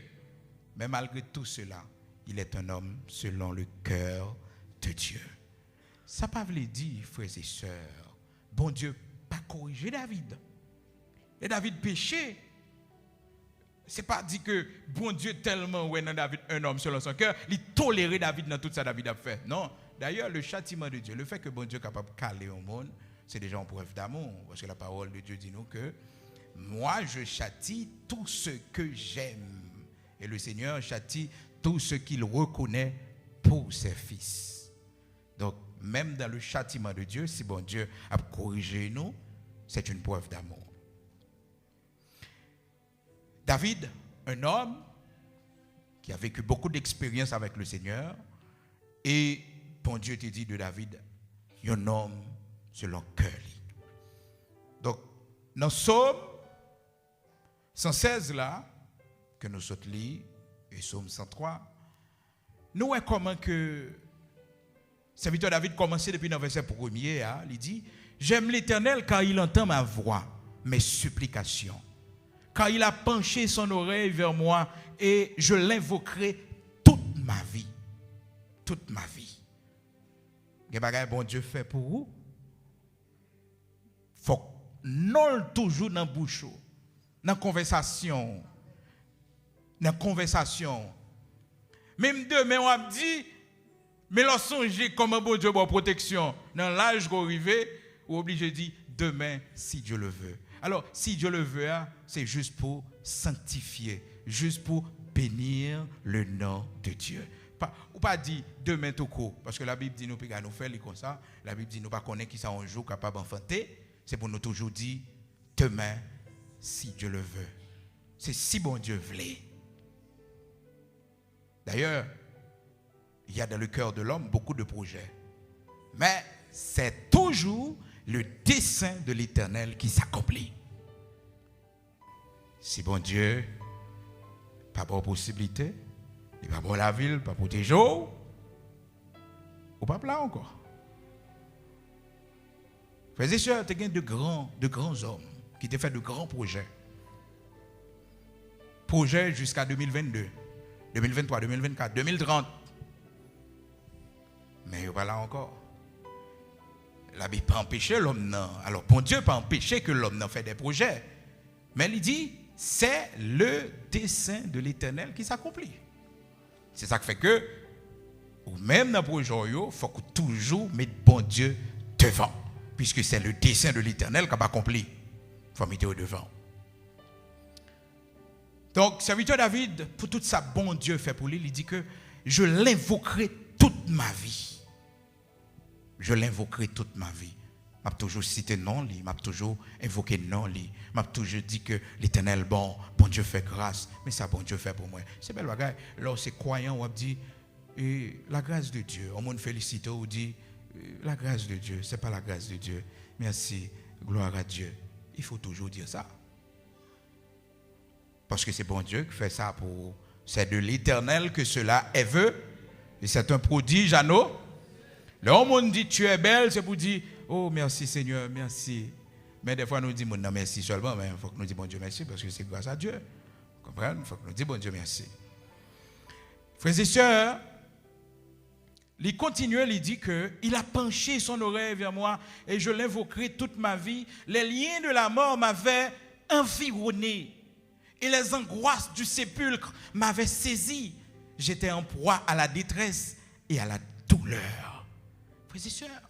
Mais malgré tout cela, il est un homme selon le cœur de Dieu. Ça ne veut pas dire, frères et sœurs, bon Dieu pas corriger David. Et David péché. Ce n'est pas dit que bon Dieu tellement ouais dans David un homme selon son cœur, il tolérait David dans tout ça David a fait. Non. D'ailleurs, le châtiment de Dieu, le fait que bon Dieu est capable de caler au monde, c'est déjà une preuve d'amour. Parce que la parole de Dieu dit nous que moi je châtie tout ce que j'aime. Et le Seigneur châtie tout ce qu'il reconnaît pour ses fils. Donc, même dans le châtiment de Dieu, si bon Dieu a corrigé nous, c'est une preuve d'amour. David, un homme qui a vécu beaucoup d'expérience avec le Seigneur, et bon Dieu te dit de David, un homme selon cœur. Donc, dans Psaume 116 là, que nous sommes lus, et Psaume 103, nous voyons comment que serviteur David commençait depuis le verset 1er, il dit, j'aime l'Éternel car il entend ma voix, mes supplications. Car il a penché son oreille vers moi et je l'invoquerai toute ma vie. Toute ma vie. Quel bagage bon Dieu fait pour vous? Faut non toujours dans bouche, dans conversation. Dans conversation. Même demain on a dit mais lorsque songez comment bon Dieu a protection dans l'âge qu'on arrive, ou obligé de dire demain si Dieu le veut. Alors, si Dieu le veut, c'est juste pour sanctifier, juste pour bénir le nom de Dieu. Ou pas dire demain tout court, parce que la Bible dit nous pas nous faire comme ça. La Bible dit nous pas connaître qui ça un jour capable d'enfanter. C'est pour nous toujours dire demain si Dieu le veut. C'est si bon Dieu voulait. D'ailleurs, il y a dans le cœur de l'homme beaucoup de projets. Mais c'est toujours le dessein de l'Éternel qui s'accomplit. Si bon Dieu, pas pour possibilité, il pas pour la ville, pas pour tes jours, ou pas là encore. Frères et sœurs, tu as de grands hommes qui t'ont fait de grands projets. Projets jusqu'à 2022, 2023, 2024, 2030. Mais il pas là encore. La Bible pas empêcher l'homme non. Alors bon Dieu pas empêcher que l'homme n'en fait des projets. Mais il dit c'est le dessein de l'Éternel qui s'accomplit. C'est ça qui fait que ou même dans le projet il faut que toujours mettre bon Dieu devant puisque c'est le dessein de l'Éternel qui a accompli. Il faut mettre au devant. Donc serviteur David pour tout ça bon Dieu fait pour lui, il dit que je l'invoquerai toute ma vie. Je l'invoquerai toute ma vie. Je vais toujours citer non, je vais toujours invoquer non, je vais toujours dire que l'Éternel bon Dieu fait grâce, mais ça bon Dieu fait pour moi. C'est belle bagaille. Là c'est croyant, on dit la grâce de Dieu. On me félicite, on dit la grâce de Dieu, c'est pas la grâce de Dieu. Merci, gloire à Dieu. Il faut toujours dire ça. Parce que c'est bon Dieu qui fait ça pour. C'est de l'Éternel que cela est vu. Et c'est un prodige à nous. Le monde dit tu es belle, c'est pour dire oh merci Seigneur, merci. Mais des fois nous disons non merci seulement, mais il faut que nous disions bon Dieu merci parce que c'est grâce à Dieu. Vous comprenez? Il faut que nous disions bon Dieu merci. Frères et sœurs, il continue, il dit que il a penché son oreille vers moi et je l'invoquerai toute ma vie. Les liens de la mort m'avaient environné et les angoisses du sépulcre m'avaient saisi. J'étais en proie à la détresse et à la douleur. Frères et sœurs,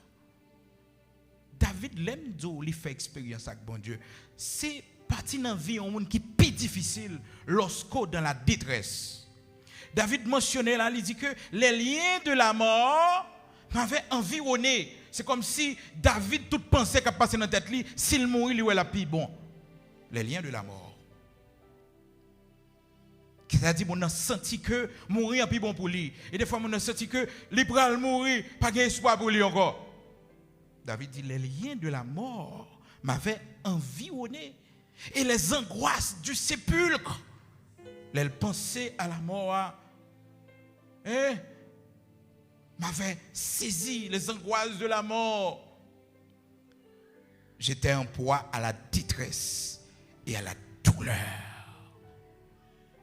David l'aime il fait expérience avec bon Dieu. C'est parti dans la vie un monde qui est plus difficile lorsqu'on dans la détresse. David mentionnait là, il dit que les liens de la mort m'avaient environné. C'est comme si David tout pensait qu'à passer dans la tête lui, s'il mourit, lui est la plus bon. Les liens de la mort. C'est-à-dire qu'on a senti que mourir est plus bon pour lui. Et des fois, on a senti que il va mourir, pas d'espoir pour lui encore. David dit, les liens de la mort m'avaient environné. Et les angoisses du sépulcre, les pensées à la mort, m'avaient saisi, les angoisses de la mort. J'étais en proie à la détresse et à la douleur.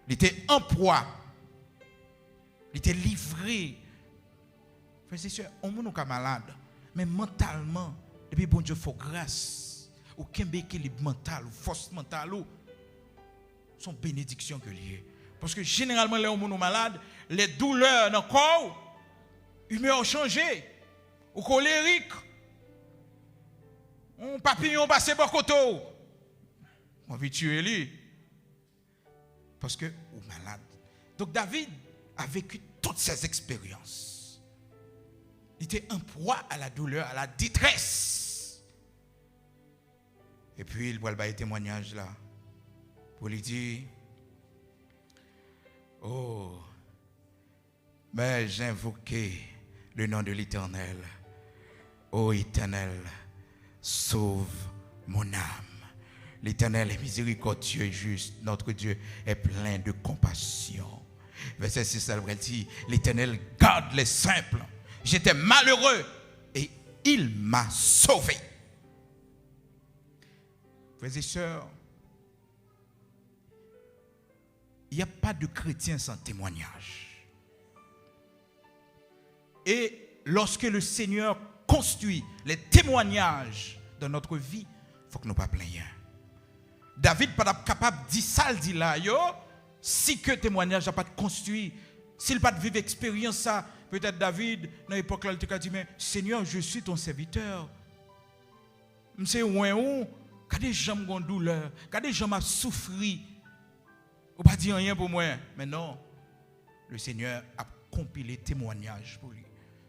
Il était en proie. Il était livré. Frères et sœurs, on n'est pas malade, mais mentalement, depuis bon Dieu faut grâce. Aucun équilibre mental ou force mentale ou sont bénédictions que liées. Parce que généralement, les gens malades, les douleurs dans le corps, humeur changée, ou colérique, un papillon passé par côté. On va tuer lui. Parce que ou malade. Donc David a vécu toutes ces expériences. Il était en proie à la douleur, à la détresse. Et puis il voit le témoignage là pour lui dire, oh, mais j'ai invoqué le nom de l'Éternel. Ô Éternel, sauve mon âme. L'Éternel est miséricordieux et juste. Notre Dieu est plein de compassion. Verset 6, elle dit, l'Éternel garde les simples. J'étais malheureux et il m'a sauvé. Frères et sœurs, il n'y a pas de chrétien sans témoignage. Et lorsque le Seigneur construit les témoignages dans notre vie, il faut que nous ne pas plaignions. David n'est pas capable de dire ça, dit là, si que témoignage n'a pas construit, s'il n'a pas vivre expérience ça, peut-être David, dans l'époque là, il a dit, mais Seigneur, je suis ton serviteur. Je sais où, quand des gens ont douleur, quand des gens ont souffert, on ne pas dire rien pour moi. Mais non, le Seigneur a compilé témoignages pour lui.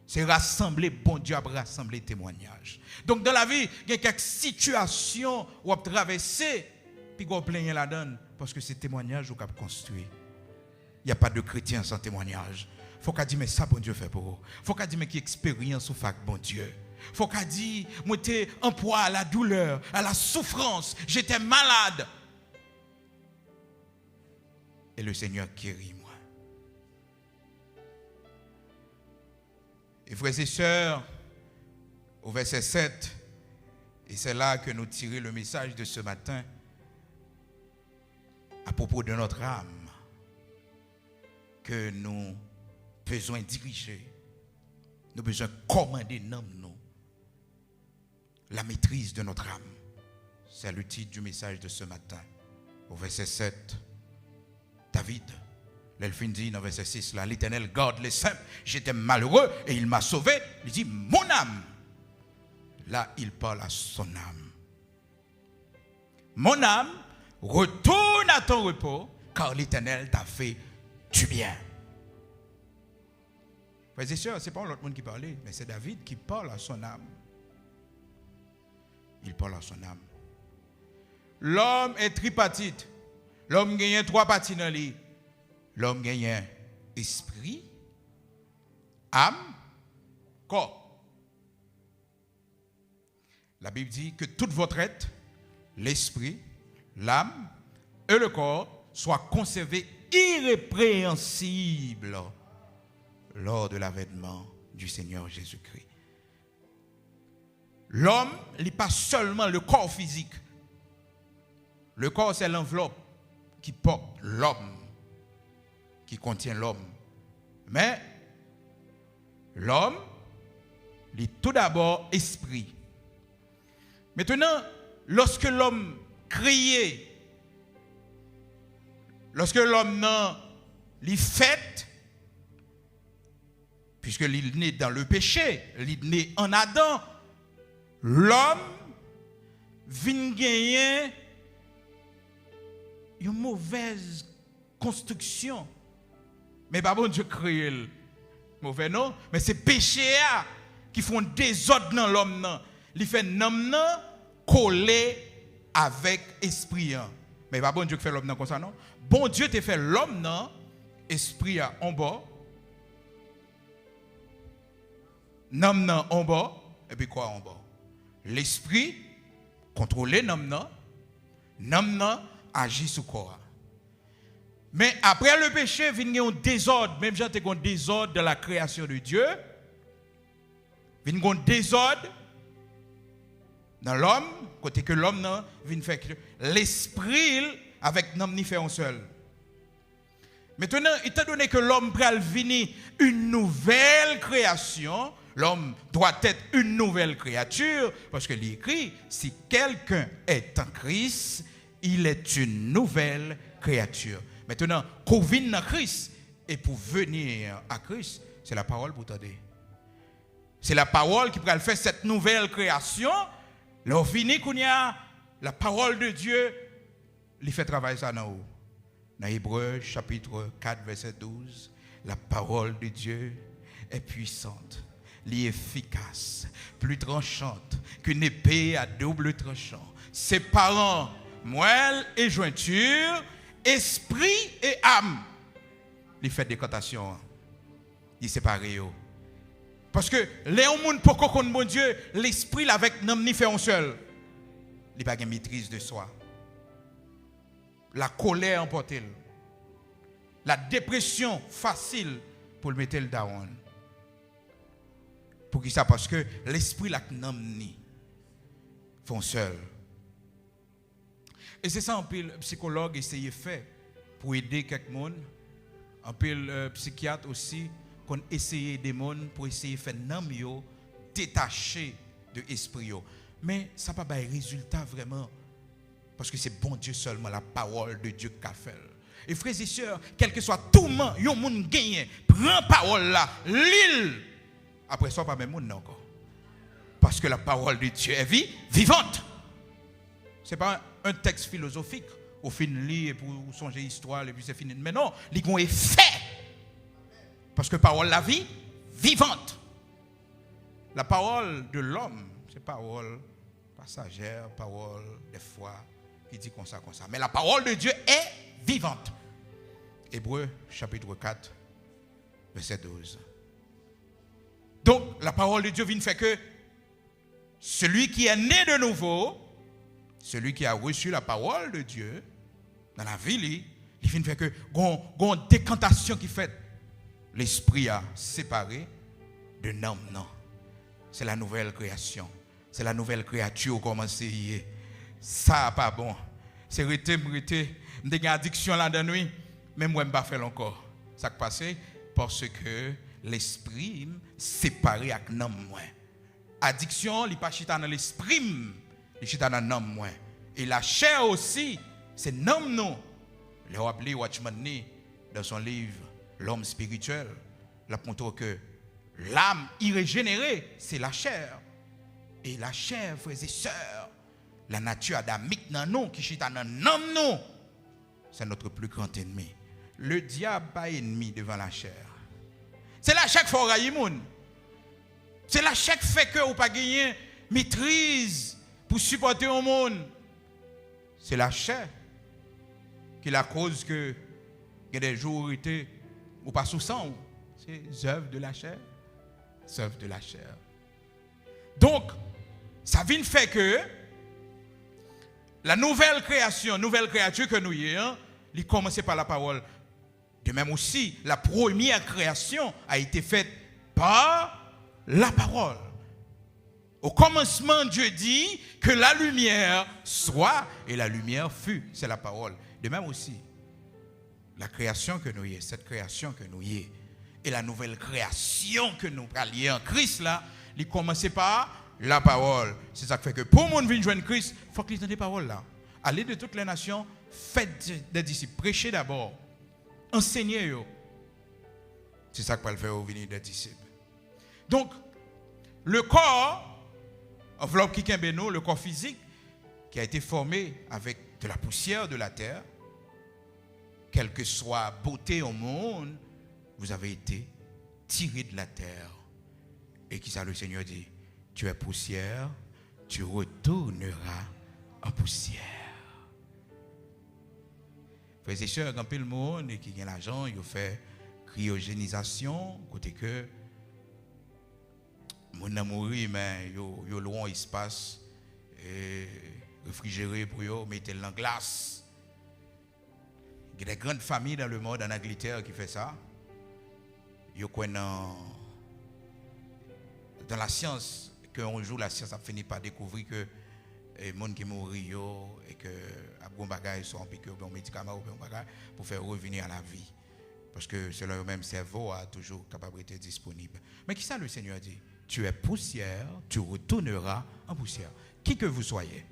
C'est rassembler, bon Dieu a rassemblé témoignages. Donc dans la vie, il y a quelques situations où on a traversé, puis on plaigne la donne, parce que c'est témoignage qu'on a construit. Il n'y a pas de chrétien sans témoignage. Il faut qu'on dise, mais ça, bon Dieu fait pour vous. Il faut qu'on dise, mais qui expérience ou fait bon Dieu. Il faut qu'on dise, moi j'étais en proie à la douleur, à la souffrance, j'étais malade. Et le Seigneur guérit moi. Et frères et sœurs, au verset 7, et c'est là que nous tirons le message de ce matin à propos de notre âme que nous besoin diriger, nous besoin commander nous la maîtrise de notre âme. C'est le titre du message de ce matin. Au verset 7, David, l'Elphine dit dans verset 6, là, l'Éternel garde les simples. J'étais malheureux et il m'a sauvé. Il dit, mon âme. Là, il parle à son âme. Mon âme, retourne à ton repos, car l'Éternel t'a fait du bien. Frères et sœurs, ce n'est pas l'autre monde qui parlait, mais c'est David qui parle à son âme. Il parle à son âme. L'homme est tripartite. L'homme gagne trois parties dans lui. L'homme gagne esprit, âme, corps. La Bible dit que toute votre être, l'esprit, l'âme et le corps soient conservés irrépréhensibles lors de l'avènement du Seigneur Jésus-Christ. L'homme n'est pas seulement le corps physique. Le corps, c'est l'enveloppe qui porte l'homme, qui contient l'homme. Mais l'homme est tout d'abord esprit. Maintenant, lorsque l'homme créé, lorsque l'homme l'est fait, puisque il est né dans le péché, il est né en Adam, l'homme vient gagner une mauvaise construction. Mais pas bon Dieu créé le mauvais non, mais c'est péché qui font désordre dans l'homme. Il fait l'homme collé avec esprit. Mais pas bon Dieu qui fait l'homme comme ça non. Bon Dieu te fait l'homme esprit en bas. L'homme en bas et puis quoi en bas? L'esprit contrôler l'homme L'homme agit sous corps. Mais après le péché, il y a un désordre. Même si il y a un désordre dans la création de Dieu, il y a un désordre dans l'homme, côté que l'homme vient faire l'esprit avec l'homme n'y fait un seul. Maintenant, étant donné que l'homme pral venir une nouvelle création, l'homme doit être une nouvelle créature, parce que l'écrit, si quelqu'un est en Christ, il est une nouvelle créature. Maintenant, qu'on vienne dans Christ, et pour venir à Christ, c'est la parole pour t'aider. C'est la parole qui va faire cette nouvelle création. Là, fini qu'on y a la parole de Dieu, il fait travailler ça dans où? Dans Hébreux chapitre 4, verset 12, la parole de Dieu est puissante, elle est efficace, plus tranchante qu'une épée à double tranchant, séparant moelle et jointure, esprit et âme. Il fait décantation, il sépare. Parce que les gens pour qu'on bon Dieu, l'esprit avec n'homme ni fait un seul. Il n'a pas de maîtrise de soi. La colère emporte. La dépression facile pour le mettre le down. Pour qui ça? Parce que l'esprit là n'homme ni font seul. Et c'est ça un peu le psychologue essaye de faire pour aider quelqu'un. Un peu le psychiatre aussi qu'on essaye des gens pour essayer de faire n'homme yo détaché de l'esprit. Mais ça n'a pas de résultat vraiment. Parce que c'est bon Dieu seulement, la parole de Dieu qu'a fait. Et frères et sœurs, quel que soit tout le monde, yon moun gagne, prend parole là, l'île. Après ça, pas même monde encore. Parce que la parole de Dieu est vivante. Ce n'est pas un texte philosophique. Au fin de lire pour songer l'histoire et puis c'est fini. Mais non, il y a un effet. Parce que parole la vie vivante. La parole de l'homme, c'est parole passagère, parole des fois qui dit comme ça. Mais la parole de Dieu est vivante. Hébreux chapitre 4, verset 12. Donc, la parole de Dieu vient faire que celui qui est né de nouveau, celui qui a reçu la parole de Dieu, dans la vie, il vient faire que une décantation qui fait l'esprit a séparé de l'homme. Non. C'est la nouvelle création. C'est la nouvelle créature commencé hier. Ça pas bon. C'est rete une addiction là dans nuit, mais moi je ne vais pas faire encore. Ça qui passe parce que l'esprit séparé avec l'homme moins. Addiction, il pas chita dans l'esprit, il chita dans l'homme moins. Et la chair aussi, c'est l'homme non. Le rappelé Watchman Nee dans son livre L'homme spirituel, il montre que l'âme irrégénérée, c'est la chair. Et la chair, frères et sœurs, la nature adamique dans nous, qui chita dans l'homme nous, c'est notre plus grand ennemi. Le diable n'est pas ennemi devant la chair. C'est la chair qui fait railler le monde. C'est la chair qui fait que vous n'avez pas gagné maîtrise pour supporter le monde. C'est la chair qui est la cause que il y a des jours où ou pas sous sang. C'est les œuvres de la chair. Les œuvres de la chair. Donc, ça vient faire que la nouvelle création, nouvelle créature que nous ayons, il commence par la parole. De même aussi, la première création a été faite par la parole. Au commencement, Dieu dit que la lumière soit et la lumière fut. C'est la parole. De même aussi, la création que nous y est, cette création que nous y est, et la nouvelle création que nous allions en Christ là, il commence par la parole. C'est ça qui fait que pour mon venir joindre Christ, il faut qu'il ait des paroles là. Allez de toutes les nations, faites des disciples, prêchez d'abord, enseignez. C'est ça qui va le faire au venir des disciples. Donc, le corps, enveloppe qui est le corps physique, qui a été formé avec de la poussière de la terre, quelle que soit beauté au monde, vous avez été tiré de la terre. Et qui ça le Seigneur dit? Tu es poussière, tu retourneras en poussière. Frères et sœurs, quand le monde et qui a l'argent, il fait cryogénisation, côté que mon a mouru, mais il y a loin espace et réfrigéré pour eux, mettez en glace. Il y a des grandes familles dans le monde, en Angleterre, qui font ça. Ils connaissent dans la science, qu'un jour la science a fini par découvrir que les gens qui mourent et que les bagages sont en piqûre, des médicaments pour faire revenir à la vie. Parce que c'est leur même cerveau a toujours capable d'être disponible. Mais qui ça le Seigneur dit? Tu es poussière, tu retourneras en poussière. Qui que vous soyez.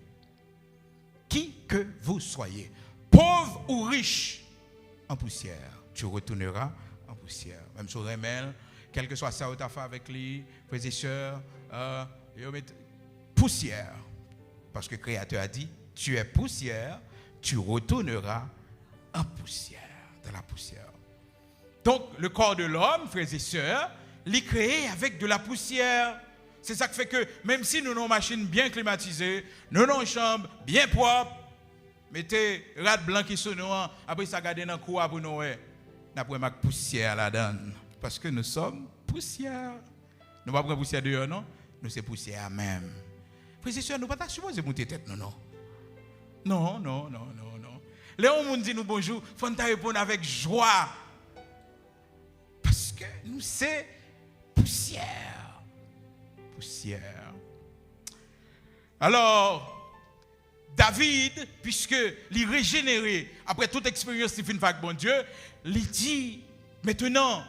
Qui que vous soyez. Pauvre ou riche, en poussière. Tu retourneras en poussière. Même sur Remel, quel que soit ça où tu as fait avec lui, frères et sœurs, poussière. Parce que le Créateur a dit, tu es poussière, tu retourneras en poussière, dans la poussière. Donc, le corps de l'homme, frères et sœurs, l'est créé avec de la poussière. C'est ça qui fait que, même si nous avons une machine bien climatisée, nous avons une chambre bien propre, mettez rat blanc qui sont noirs, après ça, gardez dans le cour pour nous, nous avons une poussière là-dedans. Parce que nous sommes poussière. Nous ne sommes pas poussière dehors, non? Nous sommes poussière même. Frères et sœurs, nous ne sommes pas supposés monter tête, non, non. Non, non, non, non, non. Léon nous dit nous bonjour, il faut nous répondre avec joie. Parce que nous sommes poussière. Poussière. Alors, David, puisque il est régénéré, après toute expérience qu'il fait avec bon Dieu, il dit, maintenant,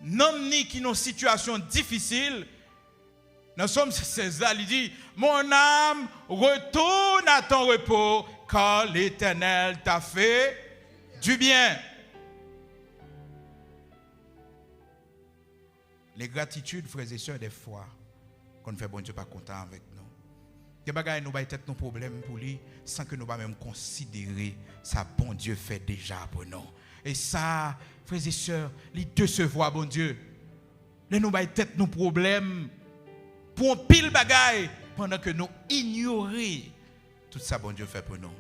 non ni qui ont une situation difficile, dans Somme 16 là, il dit, mon âme retourne à ton repos, car l'Éternel t'a fait du bien. Les gratitudes, frères et sœurs, des fois, qu'on fait bon Dieu pas content avec nous. Des bagages nous va être nos problèmes pour lui, sans que nous pas même considérer ça bon Dieu fait déjà pour nous. Et ça, frères et sœurs, les deux se voient, bon Dieu. Les nous va être nos problèmes pour un pile bagaille pendant que nous ignorons tout ça bon Dieu fait pour nous.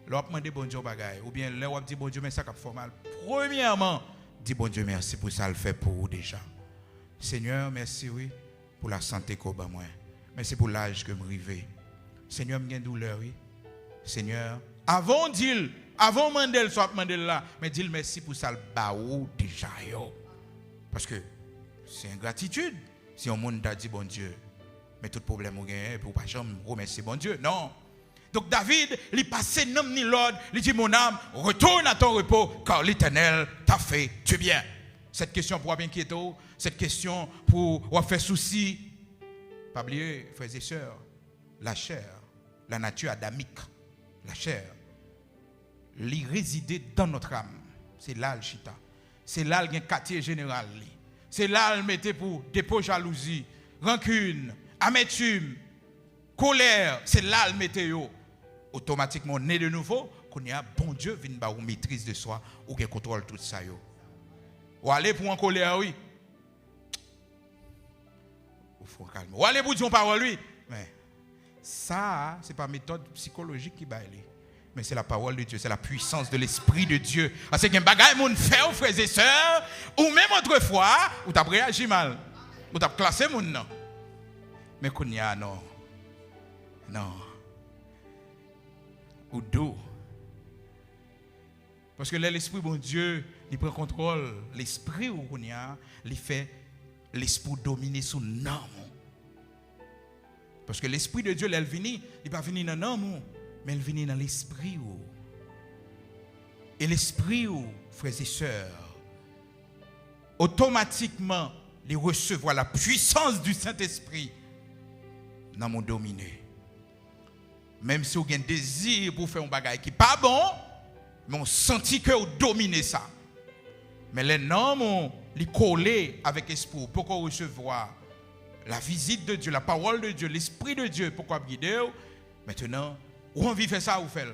L'on demande bon Dieu bagaille ou bien l'on dit bon Dieu mais ça cap formal. Premièrement, dis bon Dieu merci pour ça le fait pour vous déjà. Seigneur, merci oui pour la santé qu'on a moi. Merci pour l'âge que me rivé. Seigneur, j'ai une douleur oui. Seigneur, avant dit avant mandel soit mandel là, mais dis merci pour ça le baou déjà yo. Parce que c'est une gratitude. Si on monde a dit bon Dieu, mais tout problème ou gagne pour pas jamais remercier bon Dieu. Non. Donc David, il passait nom ni l'ordre, il dit mon âme, retourne à ton repos car l'Éternel t'a fait du bien. Cette question pour inquiéter, cette question pour faire souci. Pas oublier, frères et sœurs, la chair, la nature adamique, la chair, il réside dans notre âme. C'est là le chita. C'est là le quartier général. C'est là le mettait pour dépôt jalousie, rancune, amertume, colère. C'est là le mettait automatiquement né de nouveau. Qu'on y a bon Dieu vient ba ou maîtrise de soi ou qui contrôle tout ça yo. Ou aller pour en colère oui. Ou faut calme. Ou aller pour dire parole lui. Mais ça c'est pas méthode psychologique qui baille. Mais c'est la parole de Dieu, c'est la puissance de l'Esprit de Dieu. Parce que un bagage moun fait aux frères et sœurs, ou même autrefois, ou t'as réagi mal, ou t'as classé moun non. Mais qu'on y a non. Non. Ou d'où? Parce que l'Esprit bon Dieu, il prend contrôle, l'Esprit ou qu'on y a, il fait l'Esprit dominer sous nom. Parce que l'Esprit de Dieu, il vient, il pas venir dans nom. Mais elle vient dans l'esprit. Et l'esprit, frères et sœurs, automatiquement, les recevoir la puissance du Saint-Esprit dans mon dominé. Même si vous avez un désir pour faire un bagage qui n'est pas bon, mais on sentit que vous dominez ça. Mais les noms, les coller avec l'esprit, pourquoi recevoir la visite de Dieu, la parole de Dieu, l'esprit de Dieu, pourquoi guider maintenant. Ou on vit faire ça ou fait.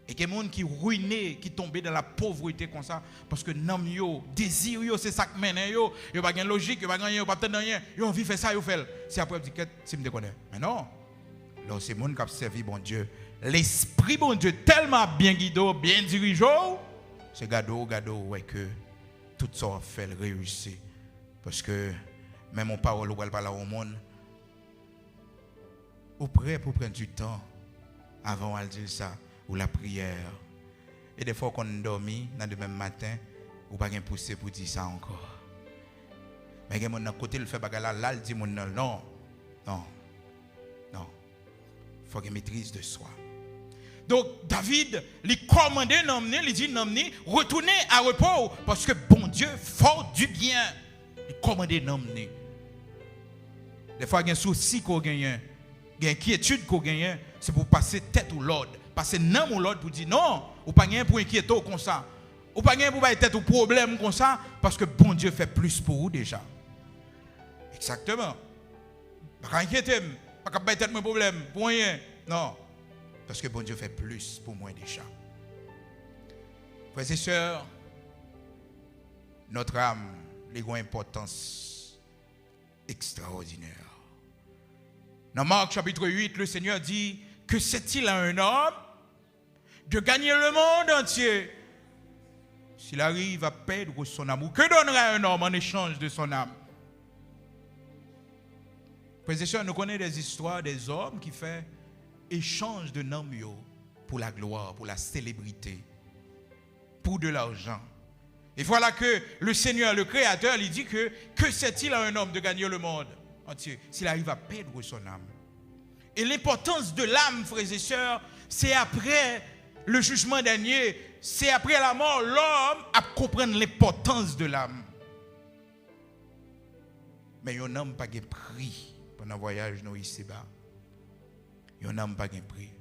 Et qu'il y a des gens qui ruinent, qui tombent dans la pauvreté comme ça. Parce que non, yo, désir, yo, c'est ça qui mène, yo. Yo pas de logique, yo pas de rien, yo pas de rien. Yo, on vit faire ça, yo fait. C'est après, dit que si me déconne. Mais non. Là, c'est les gens qui ont servi bon Dieu. L'esprit bon Dieu, tellement bien guidé, bien dirigé, c'est gado, ouais, que tout ça fait réussir. Parce que même mon parole, ou elle parle au monde, Ou prêt pour prendre du temps avant de dire ça, ou la prière. Et des fois qu'on dormi, dans le même matin, ou pas poussé pour dire ça encore. Mais il y a des côté le fait bagala là, il dit non. Il faut qu'il maîtrise de soi. Donc David, lui commandait d'emmener, lui dit d'emmener, retournez à repos parce que bon Dieu fort du bien. Il commandait d'emmener. Des fois il y a un souci qu'on gagne, il y a une inquiétude qu'on gagne, c'est pour passer tête ou l'ordre, passer nom ou l'ordre pour dire non, ou pas rien pour inquiéter comme ça. Ou pas rien pour pas tête ou problème comme ça parce que bon Dieu fait plus pour vous déjà. Exactement. Pas inquiéter, pas tête mon problème pour rien. Non. Parce que bon Dieu fait plus pour moi déjà. Frères et sœurs, notre âme a une importance extraordinaire. Dans Marc chapitre 8, le Seigneur dit que c'est-il à un homme de gagner le monde entier s'il arrive à perdre son amour? Que donnera un homme en échange de son âme? Frères et sœurs, nous connaissons des histoires des hommes qui font échange de noms pour la gloire, pour la célébrité, pour de l'argent. Et voilà que le Seigneur, le Créateur, lui dit que c'est-il à un homme de gagner le monde entier s'il arrive à perdre son âme? Et l'importance de l'âme, frères et sœurs, c'est après le jugement dernier, c'est après la mort, l'homme a comprendre l'importance de l'âme. Mais un homme n'a pas de prix pendant le voyage nous ici-bas. Il n'y a pas de prix.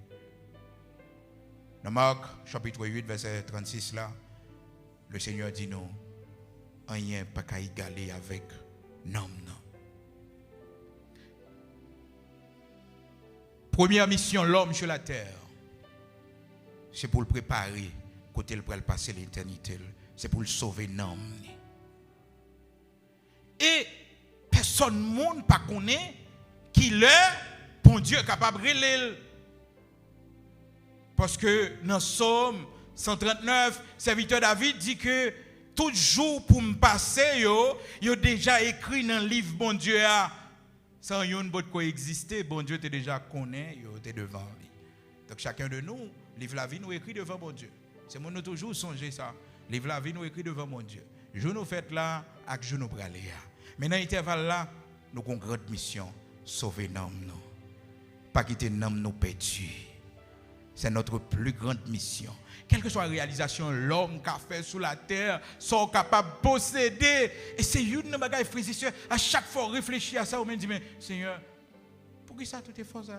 Dans Marc, chapitre 8, verset 36, là, le Seigneur dit non, rien pas qu'à égaler avec l'homme. Première mission, l'homme sur la terre, c'est pour le préparer, côté le pour le passer l'éternité. C'est pour le sauver l'homme. Et personne monde pas connaît qui l'est. Bon Dieu est capable de relever. Parce que dans Somme 139, serviteur David dit que tout jour pour me passer, il a déjà écrit dans le livre bon Dieu. Sans yon bot coexister, bon Dieu te déjà connaît, il était devant lui. Donc chacun de nous, livre la vie nous écrit devant bon Dieu. C'est mon toujours songer ça. Livre la vie nous écrit devant mon Dieu. Je nous faites là, avec je nous pralé. Mais dans l'intervalle là, nous avons une grande mission, sauver l'homme nous. Pas quitter l'homme nous perdu. C'est notre plus grande mission. Quelle que soit la réalisation, l'homme qui a fait sur la terre, sont capables de posséder. Et c'est une bagaille, frères et sœurs, à chaque fois réfléchir à ça, on me dit, mais Seigneur, pourquoi ça tout est fort ça?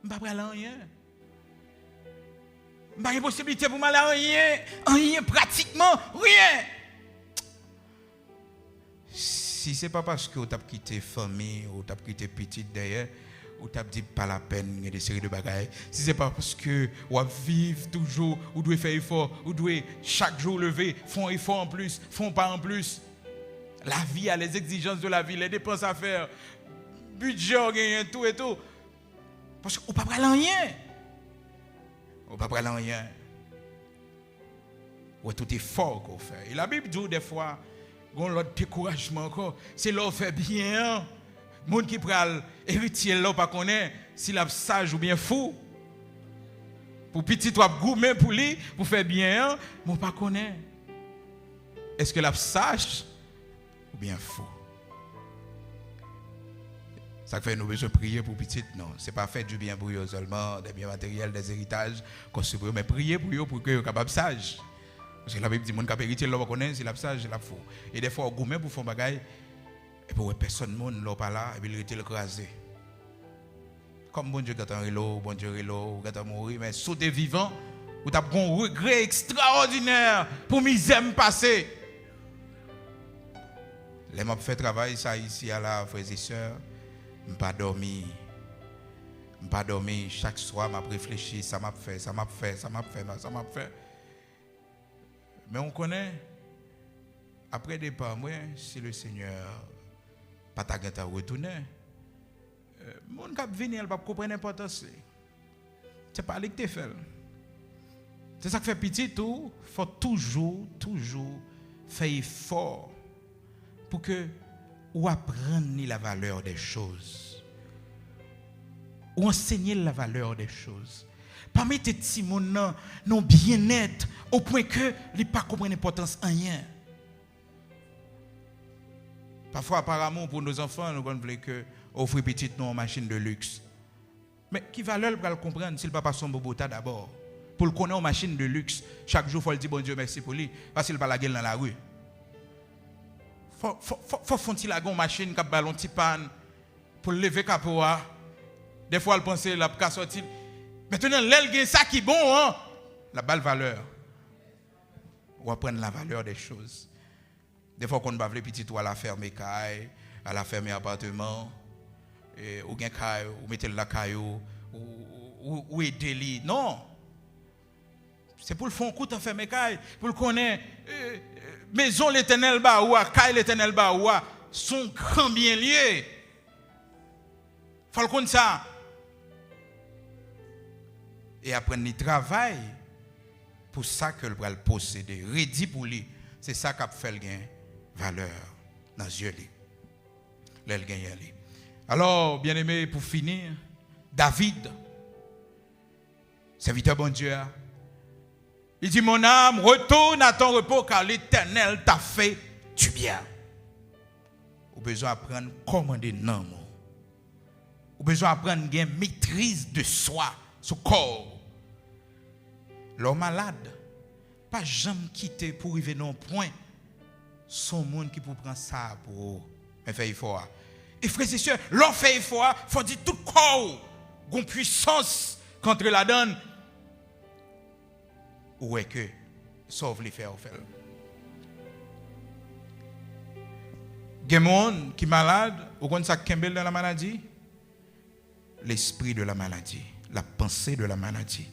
Je ne vais pas aller rien. Je n'ai pas de possibilité pour m'aller rien, pratiquement rien. Si ce n'est pas parce que vous avez quitté famille, ou vous avez quitté petite derrière, ou tu as dit pas la peine de des séries de bagailles. Si c'est pas parce que vous vivez toujours, vous devez faire effort, vous devez chaque jour lever, font effort en plus, font pas en plus. La vie a les exigences de la vie, les dépenses à faire, budget, tout et tout. Parce que vous ne pouvez pas aller en rien. Vous ne pouvez pas aller en rien. Ou tout effort qu'on fait. Et la Bible dit des fois, l'autre découragement encore, c'est l'on fait bien. Les gens qui prennent héritier là pas connaît s'il est sage ou bien fou. Pour petit toi gourmet pour lui pour faire bien, mon pas connaît. Est-ce que l'est sage ou bien fou? Ça fait nous besoin prier pour petit non, c'est pas faire du bien pour eux seulement, des biens matériels, des héritages construire, mais prier pour eux pour que soient capables sage. Parce que la Bible dit mon cap héritier là pas connaît, s'il est sage, il est fou. Et des fois gourmet pour faire bagaille. Et puis personne ne l'a pas là, et puis il était écrasé. Comme bon Dieu quand on est là, bon Dieu est là, quand on mourir, mais sous des vivants, vous avez un regret extraordinaire pour misère passer. Les m'a fait travail ça ici à la frères et sœurs, je pas dormi. Je pas dormi chaque soir, m'a réfléchi, ça m'a fait. Mais on connaît après départ moi, si le Seigneur pas ta retourner. Mon cap venir, elle va comprendre l'importance. C'est pas lui qui te fait. C'est ça qui fait petit tout, faut toujours faire effort pour que ou apprendre la valeur des choses. ou enseigner la valeur des choses. Pas mettre Timon non bien-être au point que il pas comprendre l'importance en rien. Parfois par amour pour nos enfants, nous voulons que offrir petite nous une machine de luxe. Mais qui valeur pour le comprendre s'il pas son bobota d'abord. Pour le connaître une machine de luxe, chaque jour faut le dire bon Dieu merci pour lui parce qu'il pas la gueule dans la rue. Faut font-il la une machine qui ballon petit panne pour lever capoa. Des fois elle pense la pas sortir. Maintenant l'elle gagne ça qui bon hein. La balle valeur. On va prendre la valeur des choses. Des fois qu'on va vouloir petit toi à la fermer caille, à la fermer appartement ou gain caille ou mettre la caillou ou aider lui. Non. C'est pour le fond coup en fermer caille, pour le connaître maison l'Éternel ba ou caille l'Éternel ba ou sont grand bien liés. Faut le connaître ça. Et après il travaille pour ça que le va le posséder, ready pour lui. C'est ça qui a fait le gain valeur dans les yeux lui. Le gain lui. Alors, bien-aimé, pour finir, David, serviteur bon Dieu, il dit mon âme, retourne à ton repos car l'Éternel t'a fait du bien. Ou besoin d'apprendre à commander non. Ou besoin d'apprendre à maîtrise de soi, son corps. L'homme malade, pas jamais quitter pour arriver non point. Son monde qui peut prendre ça pour mais faire effort. Et frères et sœurs, l'on fait effort, faut dire tout corps, gon puissance contre la donne. Ou est que sauve les faire faire. Gen monde qui malade, ou kon ça kembel dans la maladie? L'esprit de la maladie, la pensée de la maladie.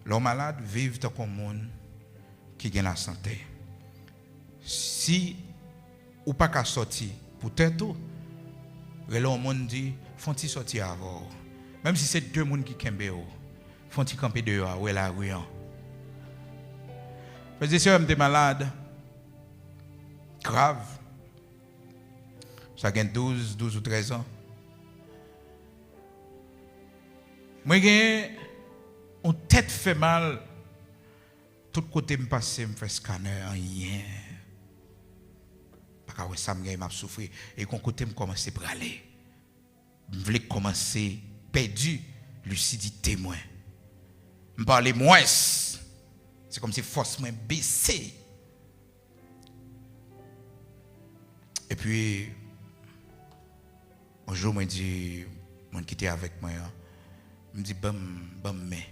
L'homme malade vivent dans un monde qui gagne la santé. Si ou pas qu'à sortir, peut-être le monde dit font-ils sortir avant. Même si c'est deux monde qui kembe font-ils camper dehors ou la rue. Frères et sœurs, j'étais malade grave. Ça gagne 12 ou 13 ans. Moi j'ai une tête fait mal. Tout côté me passe, me fait scanner rien. Parce que ça m'a souffert et qu'on côté me commence à braler. Je voulais commencer perdu lucidité moins. Me parler moins. C'est comme si force moins baissée. Et puis un jour me dit mon qui était avec moi me dit bam mais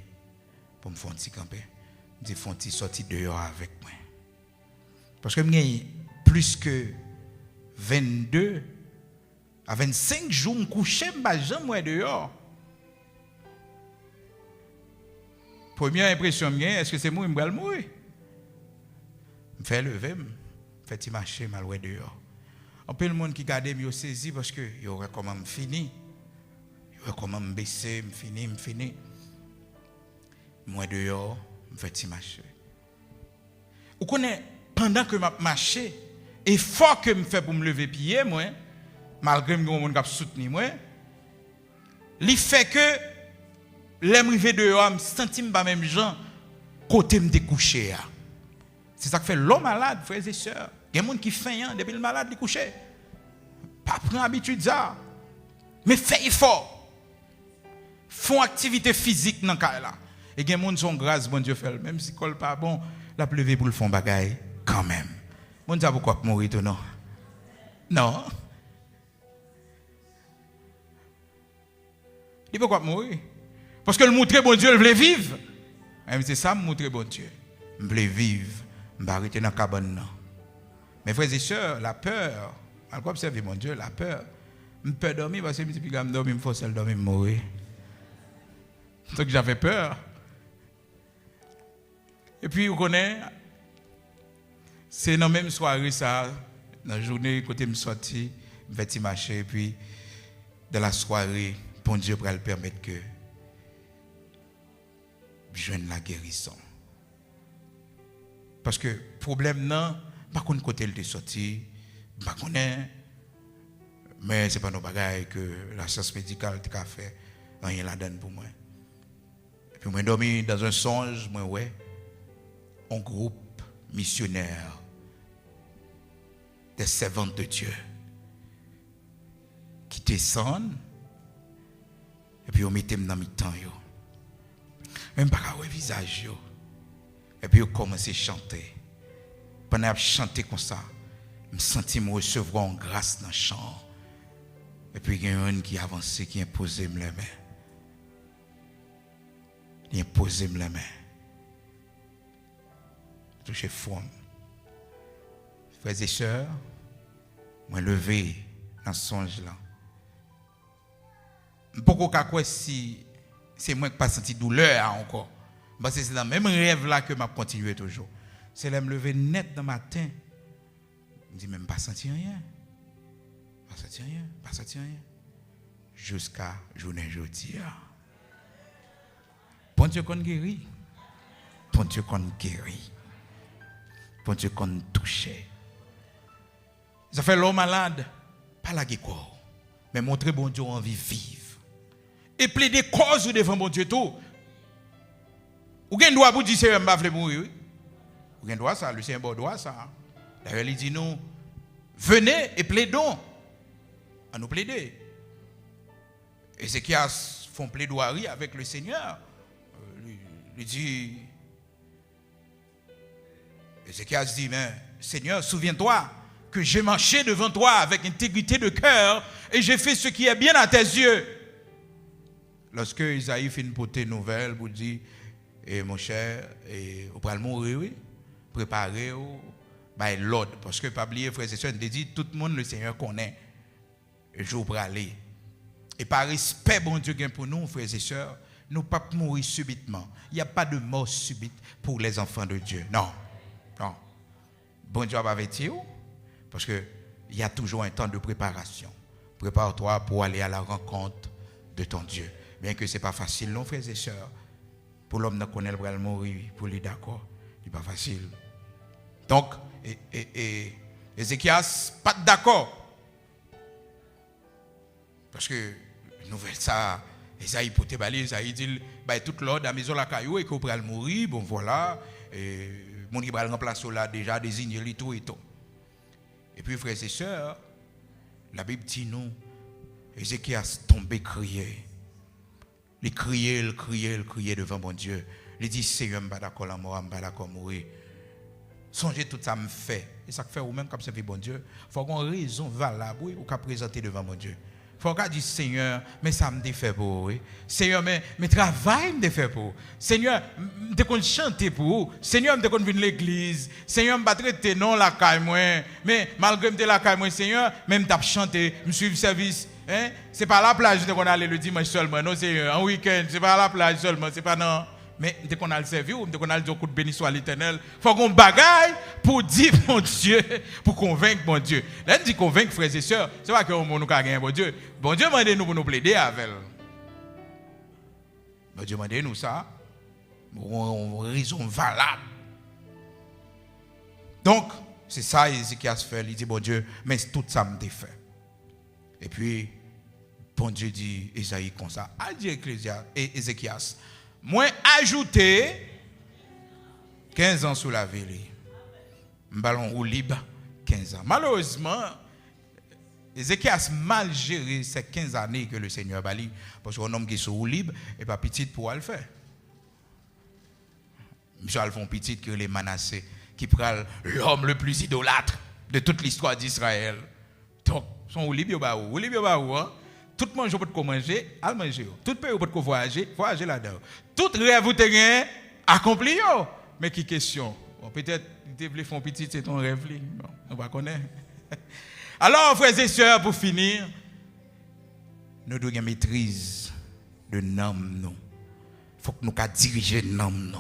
pour me faire un petit camper. Me dit font petit sortir dehors avec moi. Parce que j'ai plus que 22 à 25 jours me coucher me jamais dehors. Première impression est-ce que c'est moi qui me mourir? Me fait lever, me fait marcher mal dehors. Un peu le monde qui garde me saisi parce que il aurait comment me finir. Il aurait comment me baisser, me finir. Moi dehors, me fait marcher. Vous connaissez pendant que je marche, effort que me fait pour me lever pied moi, malgré que mon monde qui soutenu moi, il fait que l'arrivée dehors, me senti pas même gens côté me découcher. C'est ça que fait l'homme malade, frères et sœurs. Il y a des gens qui font depuis le malade, il coucher. Pas prendre habitude ça. Mais fait effort. Font activité physique dans le cas là. Et il y a des gens qui sont grâce, bon Dieu fait. Même si col pas bon, la pleuve pour le fond bagaille quand même. Bon Dieu pourquoi mourir tout non? Non. Il pourquoi mourir? Parce que le montrer bon Dieu, il veut vivre. C'est ça, me montrer bon Dieu. Je veux vivre. Je vais arrêter dans la cabane. Mes frères et sœurs, la peur, je vais observer mon Dieu, la peur. Je peux dormir parce que je me dormir, je faut dormir, mourir. Donc j'avais peur. Et puis, vous connaissez, c'est dans la même soirée, ça, dans la journée, côté me sorti, je vais marcher, et puis, dans la soirée, bon Dieu va le permettre que je joigne la guérison. Parce que le problème, non, pas qu'on côté il est sorti, pas qu'on est, mais ce n'est pas nos bagailles que la science médicale a fait. rien la donne pour moi. Et puis moi dormi dans un songe, moi ouais, un groupe missionnaire des servantes de Dieu qui descendent et puis on mettait dans mi-temps yo. Même pas un visage yo. Et puis on commence à chanter. Pendant que je chantais comme ça, je me sentis me recevoir en grâce dans le chant. Et puis il y a un qui avançait, qui imposait les mains. Il imposait les mains. Touché forme. Frères et sœurs, moi levé dans ce songe là. Beaucoup de si c'est moi qui n'ai pas senti douleur encore. Parce que c'est dans le même rêve là que je continue toujours. C'est là me lever net dans le matin. Je me dis même pas senti rien. Pas senti rien, pas senti rien. Jusqu'à journée jeudi. Bon Dieu qu'on guérit. Bon Dieu qu'on guérit. Bon Dieu qu'on touche. Ça fait l'homme malade. Pas la guérison. Mais montrer bon Dieu envie vivre. Et plaider cause devant bon Dieu tout. Ou gen droit pour dire Seigneur m'a voulu mourir. Ou gen droit ça, le Seigneur doit ça. D'ailleurs il dit nous venez et plaidons. À nous plaider. Ézéchias font plaidoirie avec le Seigneur. Il dit Ézéchias dit mais Seigneur souviens-toi que j'ai marché devant toi avec intégrité de cœur et j'ai fait ce qui est bien à tes yeux. Lorsque Isaïe fait une potée nouvelle pour dire mon cher, vous pouvez mourir, oui, préparez-vous, l'ordre. Parce que, pas oublier, frères et sœurs, il dit tout le monde, le Seigneur connaît. Le jour pour aller. Et par respect, bon Dieu, pour nous, frères et sœurs, nous ne pouvons pas mourir subitement. Il n'y a pas de mort subite pour les enfants de Dieu. Non. Non. Bon Dieu va avertir, parce qu'il y a toujours un temps de préparation. Prépare-toi pour aller à la rencontre de ton Dieu. Bien que ce n'est pas facile, non, frères et sœurs. Pour l'homme qui connaît le mourir, pour lui d'accord, ce n'est pas facile. Donc, Ézéchias, pas d'accord. Parce que, nouvelle ça, Esaïe pour te balayer, Esaïe dit, tout l'ordre à la maison la caillou et qu'on pourra mourir, bon voilà, mon qui va le remplacer là déjà désigné les tout et tout. Et puis, frères et sœurs, la Bible dit nous, Ézéchias tombé crier. Il criait devant mon Dieu. Il dit, Seigneur, je ne suis pas d'accord la mort, je ne suis pas d'accord mourir. Songez tout ça me fait. Et ça fait vous-même comme servir bon Dieu. Il faut qu'on ait une raison valable ou qu'on présenter devant mon Dieu. Il faut qu'on dise, Seigneur, mais ça me fait pour vous. Seigneur, mais travail me fait pour vous. Seigneur, je vais chanter pour vous. Seigneur, je vais venir à l'église. Seigneur, je vais traiter non la caille moi. Mais malgré que la caille moi, Seigneur, même je vais chanter, je suis service. Hein? Ce n'est pas à la plage qu'on aller le dimanche seulement, non, c'est un week-end, ce n'est pas à la plage seulement, c'est pas non. Mais dès qu'on a le servir, dès qu'on a le dire coup de béni soit l'Éternel, il faut qu'on bagaille pour dire mon Dieu, pour convaincre mon Dieu. Là, on dit convaincre frères et sœurs, c'est pas que nous gagnons bon Dieu. Bon Dieu m'a dit nous pour nous plaider avec. Bon Dieu m'a dit nous ça, pour une raison valable. Donc, c'est ça Ézéchias fait, il dit bon Dieu, mais tout ça me défait. Et puis, bon Dieu dit, Esaïe comme ça, a dit Ézéchias, moi ajouté 15 ans sous la ville. Ballon ou libre 15 ans. Malheureusement, Ézéchias mal géré ces 15 années que le Seigneur a dit, parce qu'un homme qui est sous libre et pas petit pour le faire. Monsieur Alphon petit que les Manassés, qui prend l'homme le plus idolâtre de toute l'histoire d'Israël. Donc, son ou libre ou hein? Tout mange peut ko manger, al manger. Tout peut peut ko voyager là-dedans. Tout rêve vous te accompli yo. Mais qui question? Bon, peut-être te vle font petit c'est ton rêve li. Bon, on va connaître. Alors frères et sœurs pour finir, nous devons une maîtrise de nom nous. Faut que nous ca diriger nom nous.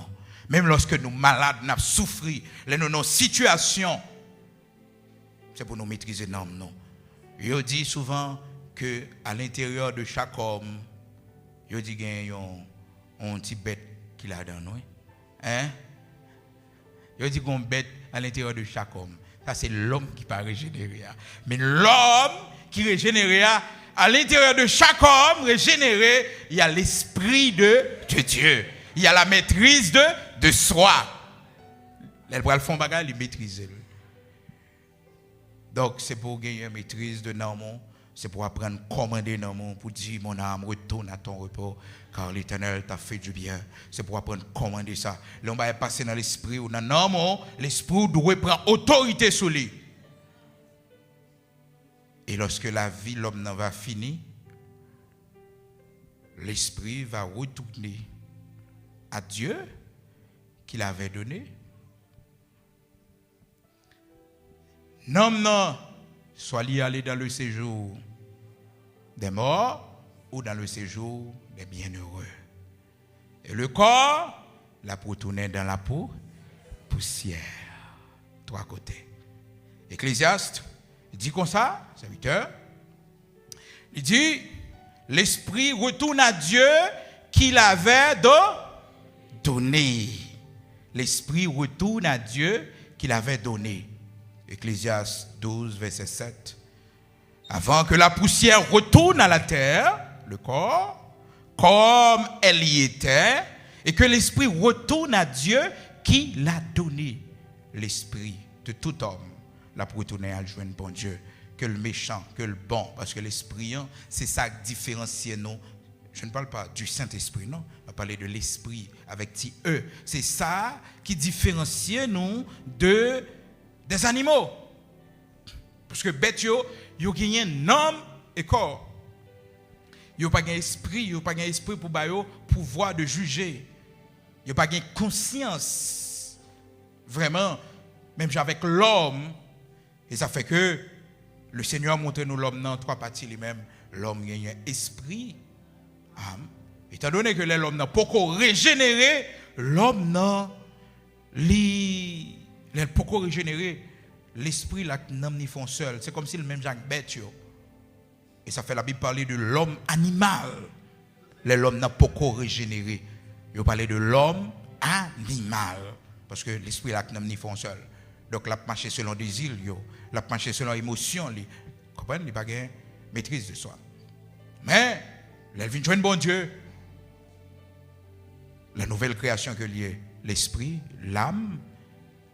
Même lorsque nous malades, nous souffrons, nos situations, c'est pour nous maîtriser nom nous. Je dis souvent que à l'intérieur de chaque homme, je dis qu'il y a un petit bête qui l'a dans nous. Hein? Je dis qu'il y a une bête à l'intérieur de chaque homme. Ça, c'est l'homme qui pas régénéré. Mais l'homme qui régénéré à l'intérieur de chaque homme régénéré, il y a l'esprit de Dieu. Il y a la maîtrise de soi. Les bras font bagarre, ils maîtrisent. Donc, c'est pour gagner une maîtrise de non, c'est pour apprendre à commander non, pour dire mon âme, retourne à ton repos, car l'Éternel t'a fait du bien. C'est pour apprendre à commander ça. L'homme va passer dans l'esprit ou dans non, l'esprit doit prendre autorité sur lui. Et lorsque la vie, l'homme n'en va finir, l'esprit va retourner à Dieu qu'il avait donné. Non, soit lié aller dans le séjour des morts ou dans le séjour des bienheureux. Et le corps, la retourner dans la poussière. Trois côtés. Ecclésiaste, il dit comme ça, serviteur. Il dit, l'esprit retourne à Dieu qu'il avait donné. L'esprit retourne à Dieu qu'il avait donné. Ecclésiaste 12, verset 7. Avant que la poussière retourne à la terre, le corps, comme elle y était, et que l'esprit retourne à Dieu qui l'a donné. L'esprit de tout homme l'a retourné à joindre bon Dieu, que le méchant, que le bon, parce que l'esprit, c'est ça qui différencie nous. Je ne parle pas du Saint-Esprit, non. On va parler de l'esprit avec petit E. C'est ça qui différencie nous des animaux. Parce que bête yo gagné nom et corps. Yo pas gagné esprit, yo pas gagné esprit pour bayo pouvoir de juger. Yo pas gagné conscience. Vraiment, même avec l'homme, et ça fait que le Seigneur montre nous l'homme dans trois parties lui-même. L'homme gagne esprit, âme. Étant donné que l'homme n'a pas régénéré, l'homme n'a pas régénéré. L'esprit là n'en font seul. C'est comme si le même Jacques bête. Et ça fait la Bible parler de l'homme animal. L'homme n'a pas régénéré. Il parle de l'homme animal. Parce que l'esprit là n'en font seul. Donc la marche selon désir, la marche selon émotion, vous comprenez, il n'y a pas de maîtrise de soi. Mais elle vient joindre bon Dieu. La nouvelle création que liée l'esprit, l'âme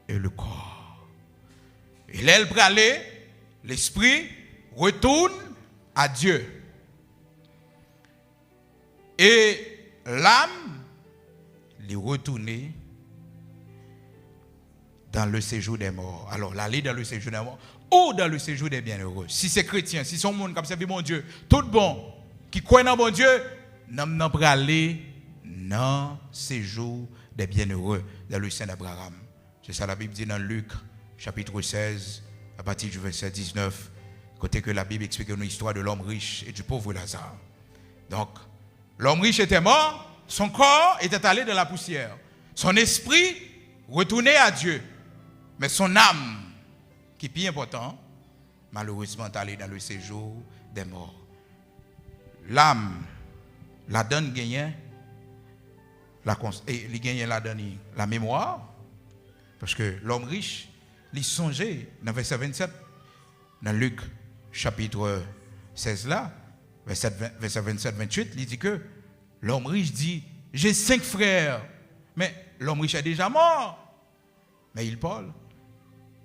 et le corps. Et l'aile bralée, l'esprit retourne à Dieu. Et l'âme les retourne dans le séjour des morts. Alors, l'aller dans le séjour des morts ou dans le séjour des bienheureux. Si c'est chrétien, si son monde comme ça vit mon Dieu, tout bon, qui croit dans mon Dieu, n'a pas aller dans le séjour des bienheureux, dans le sein d'Abraham. C'est ça la Bible dit dans Luc, chapitre 16, à partir du verset 19, côté que la Bible explique une histoire de l'homme riche et du pauvre Lazare. Donc, l'homme riche était mort, son corps était allé dans la poussière. Son esprit retournait à Dieu. Mais son âme, qui est plus important, malheureusement est allée dans le séjour des morts. L'âme, la donne gagnait, il gagnait la mémoire, parce que l'homme riche, il songeait dans verset 27, dans Luc chapitre 16 là, verset 27-28, il dit que l'homme riche dit, j'ai 5 frères, mais l'homme riche est déjà mort. Mais il parle,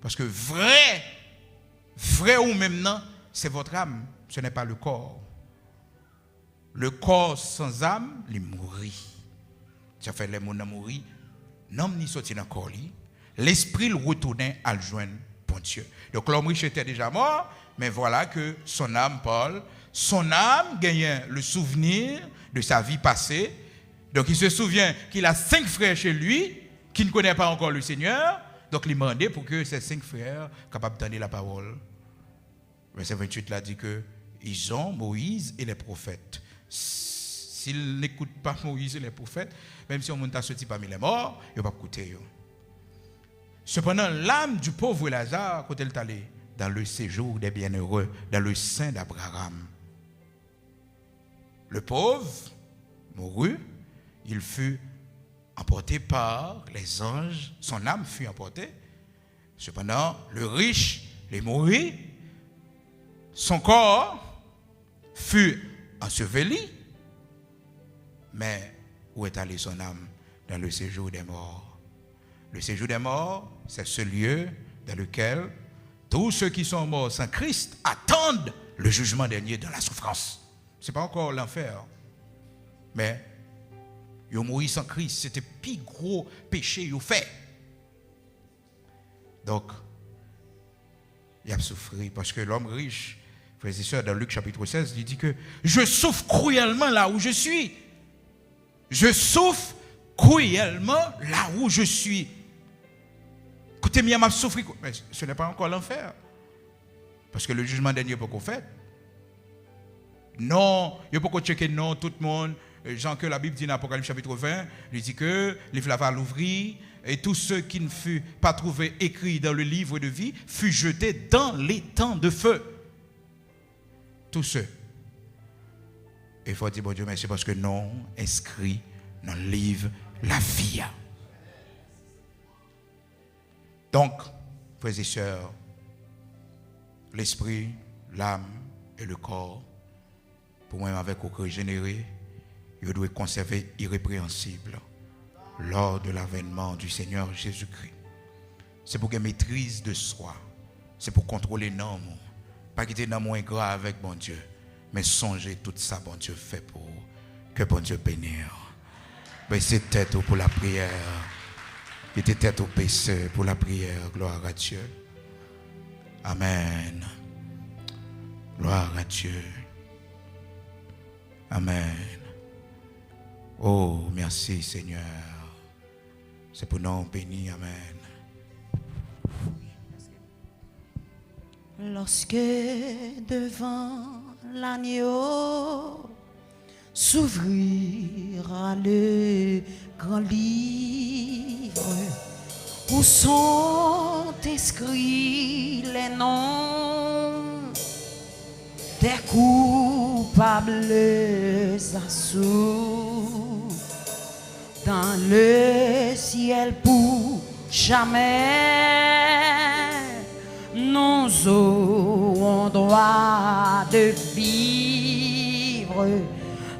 parce que vrai ou même non, c'est votre âme, ce n'est pas le corps. Le corps sans âme, il mourit. Ça fait les gens mourir, l'homme ni sorti dans le corps. L'esprit le retournait à le joindre, bon Dieu. Donc l'homme riche était déjà mort, mais voilà que son âme parle. Son âme gagne le souvenir de sa vie passée. Donc il se souvient qu'il a 5 frères chez lui, qui ne connaissent pas encore le Seigneur. Donc il demandait pour que ces 5 frères capables d'entendre la parole. Verset 28 là dit que ils ont Moïse et les prophètes. S'ils n'écoutent pas Moïse et les prophètes, même si on monte à sortir parmi les morts, ils ne vont pas écouter. Cependant, l'âme du pauvre Lazare, quand elle est allée dans le séjour des bienheureux, dans le sein d'Abraham, le pauvre mourut, il fut emporté par les anges, son âme fut emportée. Cependant, le riche, il mourit, son corps fut enseveli, mais où est allée son âme? Dans le séjour des morts. Le séjour des morts, c'est ce lieu dans lequel tous ceux qui sont morts sans Christ attendent le jugement dernier dans la souffrance. Ce n'est pas encore l'enfer. Mais ils ont mouru sans Christ. C'était le plus gros péché qu'ils ont fait. Donc, il a souffert parce que l'homme riche, frères et sœurs, dans Luc chapitre 16, il dit que je souffre cruellement là où je suis. Je souffre cruellement là où je suis. Écoutez, moi, je souffre. Mais ce n'est pas encore l'enfer. Parce que le jugement dernier n'est pas qu'on fait. Non, il ne faut pas checker non, tout le monde. Jean que la Bible dit dans Apocalypse chapitre 20, il dit que les fleuves va l'ouvrir et tous ceux qui ne furent pas trouvés écrits dans le livre de vie furent jetés dans les temps de feu. Tous ceux. Il faut dire, bon Dieu, merci parce que non inscrit dans le livre la vie. Donc, frères et sœurs, l'esprit, l'âme et le corps, pour moi, avec aucun régénéré, il doit conserver irrépréhensible lors de l'avènement du Seigneur Jésus-Christ. C'est pour qu'il maîtrise de soi. C'est pour contrôler non, pas quitter dans moins gras avec bon Dieu, mais songer tout ça bon Dieu fait pour que bon Dieu bénisse. Baissez tête pour la prière. Mettez tête au péché pour la prière. Gloire à Dieu. Amen. Gloire à Dieu. Amen. Oh, merci Seigneur. C'est pour nous bénir. Amen. Lorsque devant l'agneau s'ouvrira le grand livre où sont inscrits les noms des coupables assous dans le ciel pour jamais, nous aurons droit de vivre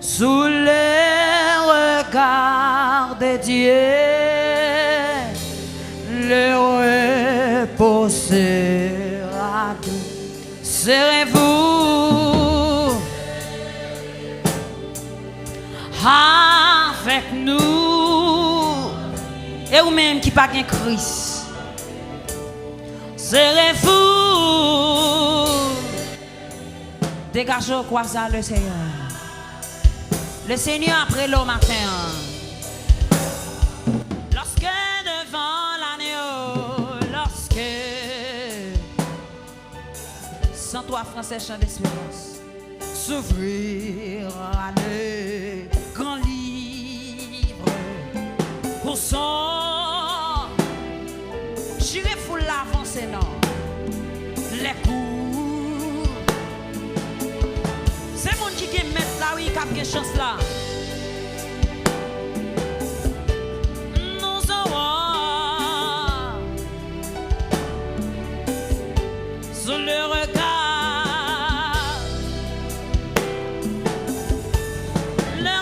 sous le regard de Dieu. Le repos sera doux. Serez-vous avec nous? Et vous-même qui pas qu'un Christ, serez-vous? Dégagez quoi ça le Seigneur? Le Seigneur après le matin. Lorsque devant l'agneau, lorsque sans toi français chant d'espérance, s'ouvrira le grand livre pour son j'irai fou l'avancée non les coups c'est mon qui met là oui qui a quelque chance là nous aurons sur le regard le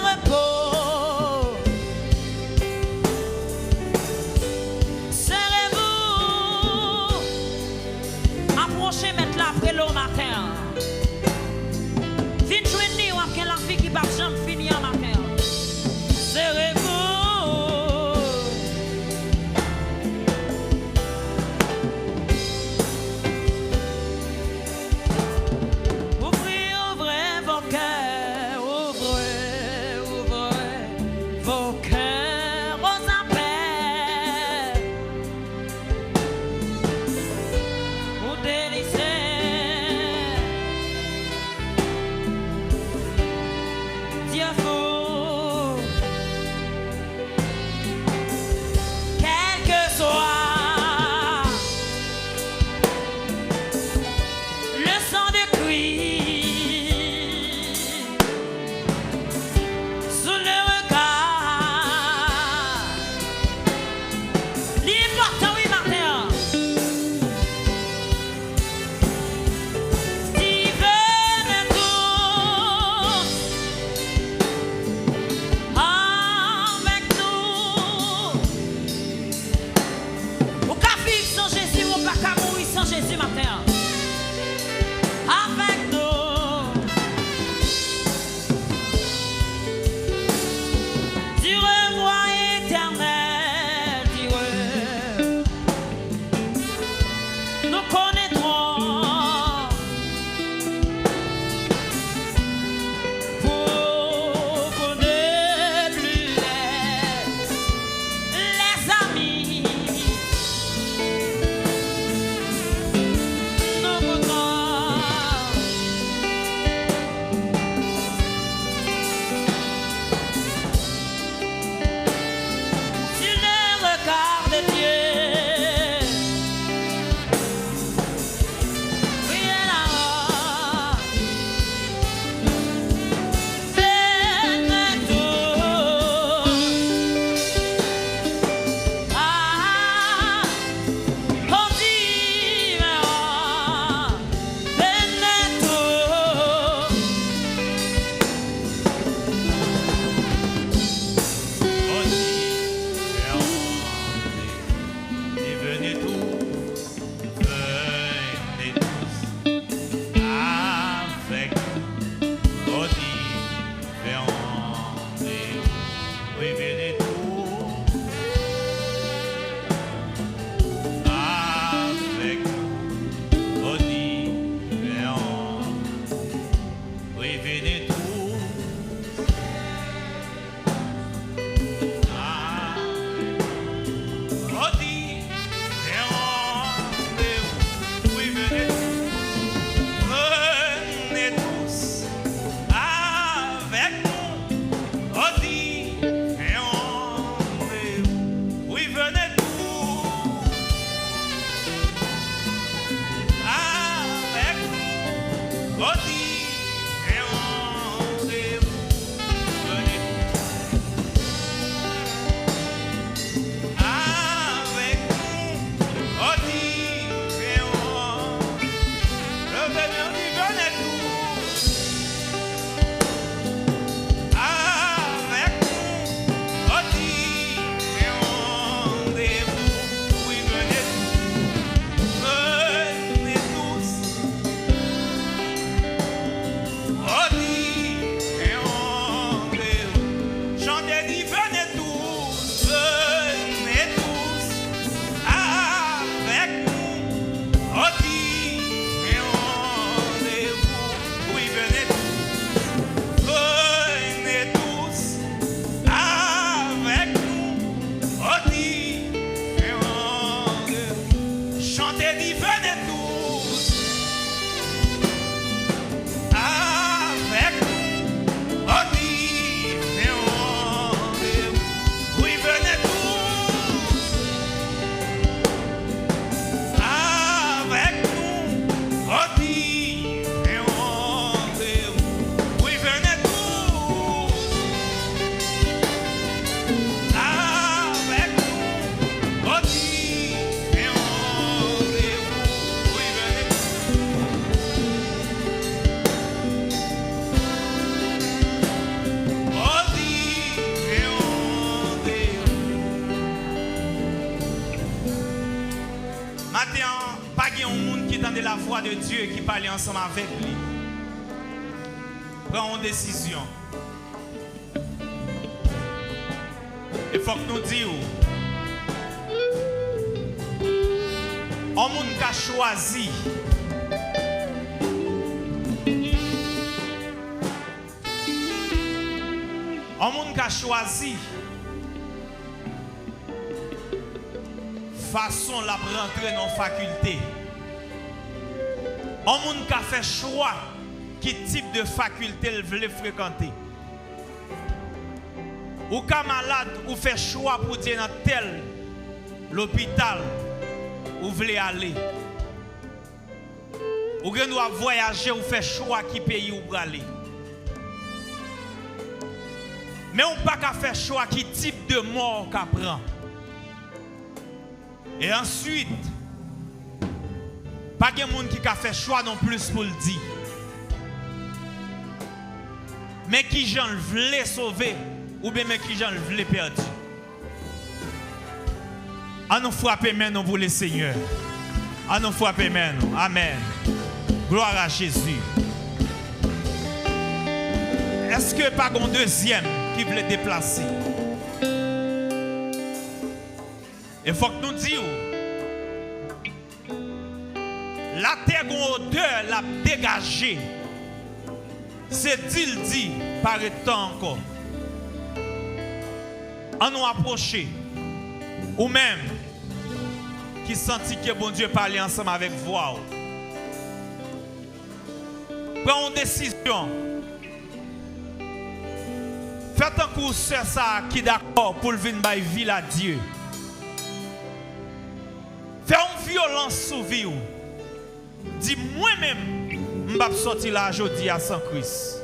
la voix de Dieu qui parle ensemble avec lui. Prends une décision. Il faut que nous disions, on a choisi façon la rentrer dans la faculté. On a fait choix qui type de faculté il veut fréquenter. Ou cas malade, ou fait choix pour dire dans tel l'hôpital où vous voulez aller. Ou bien doit voyager ou faire choix qui pays où vous aller. Mais on pas qu'à faire choix qui type de mort qu'a prend. Et ensuite, pas de monde qui a fait choix non plus pour le dire. Mais qui j'en voulait sauver ou bien qui j'en voulais perdre. À nous frapper maintenant pour le Seigneur. À nous frapper maintenant. Amen. Gloire à Jésus. Est-ce que pas un deuxième qui veut déplacer? Il faut que nous disions, la terre en hauteur l'a dégagée. C'est-il dit par temps encore. En nous approcher, ou même qui sentit que bon Dieu parlait ensemble avec voix. Prends une décision. Faites un coup sur ça qui est d'accord pour le venir by vie à Dieu. Faites une violence sous vie. Dis moi-même, je vais sortir là aujourd'hui à Saint Christ.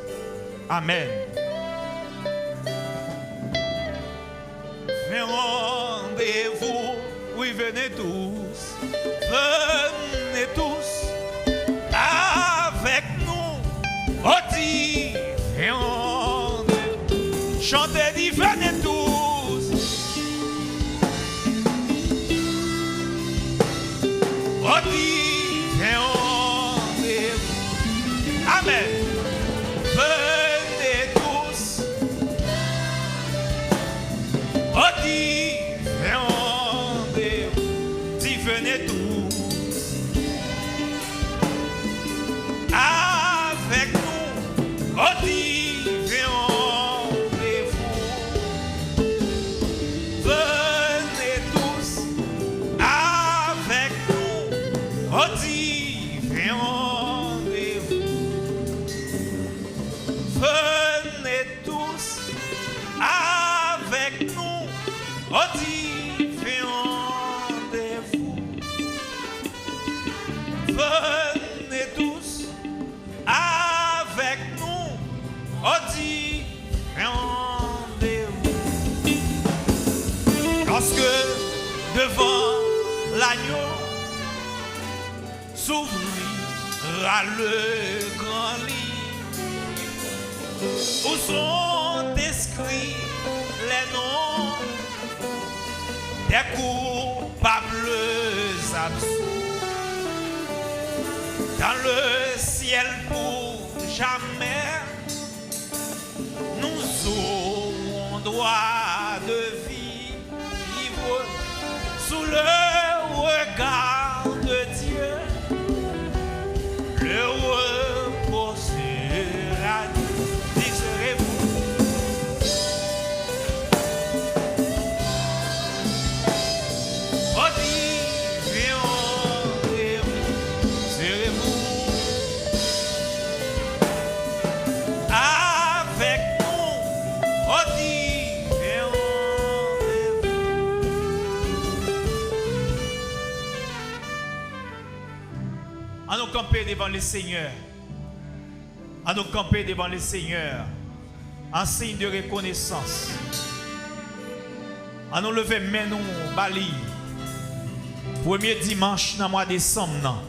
Amen. Rendez-vous, oui, venez tous, avec nous, oh, dis, chantez, dis, venez tous, oh, dis, amen, venez tous, oh, dis, venez tous avec nous, oh rendez-vous. Venez tous avec nous, oh rendez-vous. Venez tous avec nous, oh venez tous avec nous au rendez-vous. Lorsque devant l'agneau s'ouvrira le grand lit où sont inscrits les noms des coupables absous. Dans le ciel pour jamais, nous aurons droit de vivre sous le regard de Dieu. Le repos sera dit, serez-vous. Oh, à nous camper devant le Seigneur. À nous camper devant le Seigneur. En signe de reconnaissance. À nous lever main nous bali. Premier dimanche dans le mois de décembre.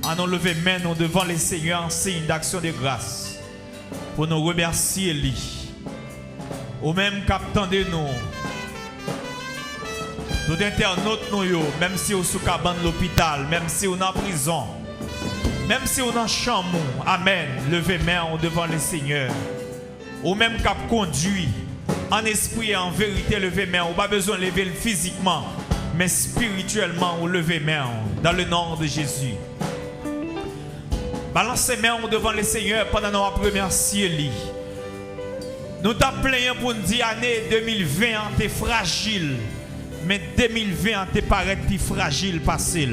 À nous lever main nous devant le Seigneur en signe d'action de grâce. Pour nous remercier lui. Au même captant de nous. Tout internaute nous, même si vous êtes sous cabane de l'hôpital, même si vous êtes en prison. Même si on en chambre, amen, levez main devant le Seigneur. Ou même cap conduit, en esprit et en vérité, levez main. On n'a pas besoin de lever physiquement, mais spirituellement, on levez main dans le nom de Jésus. Balancez main devant le Seigneur pendant notre première cieli. Nous t'appelons pour nous dire année 2020 t'es fragile, mais 2020 t'es paraît plus fragile passé.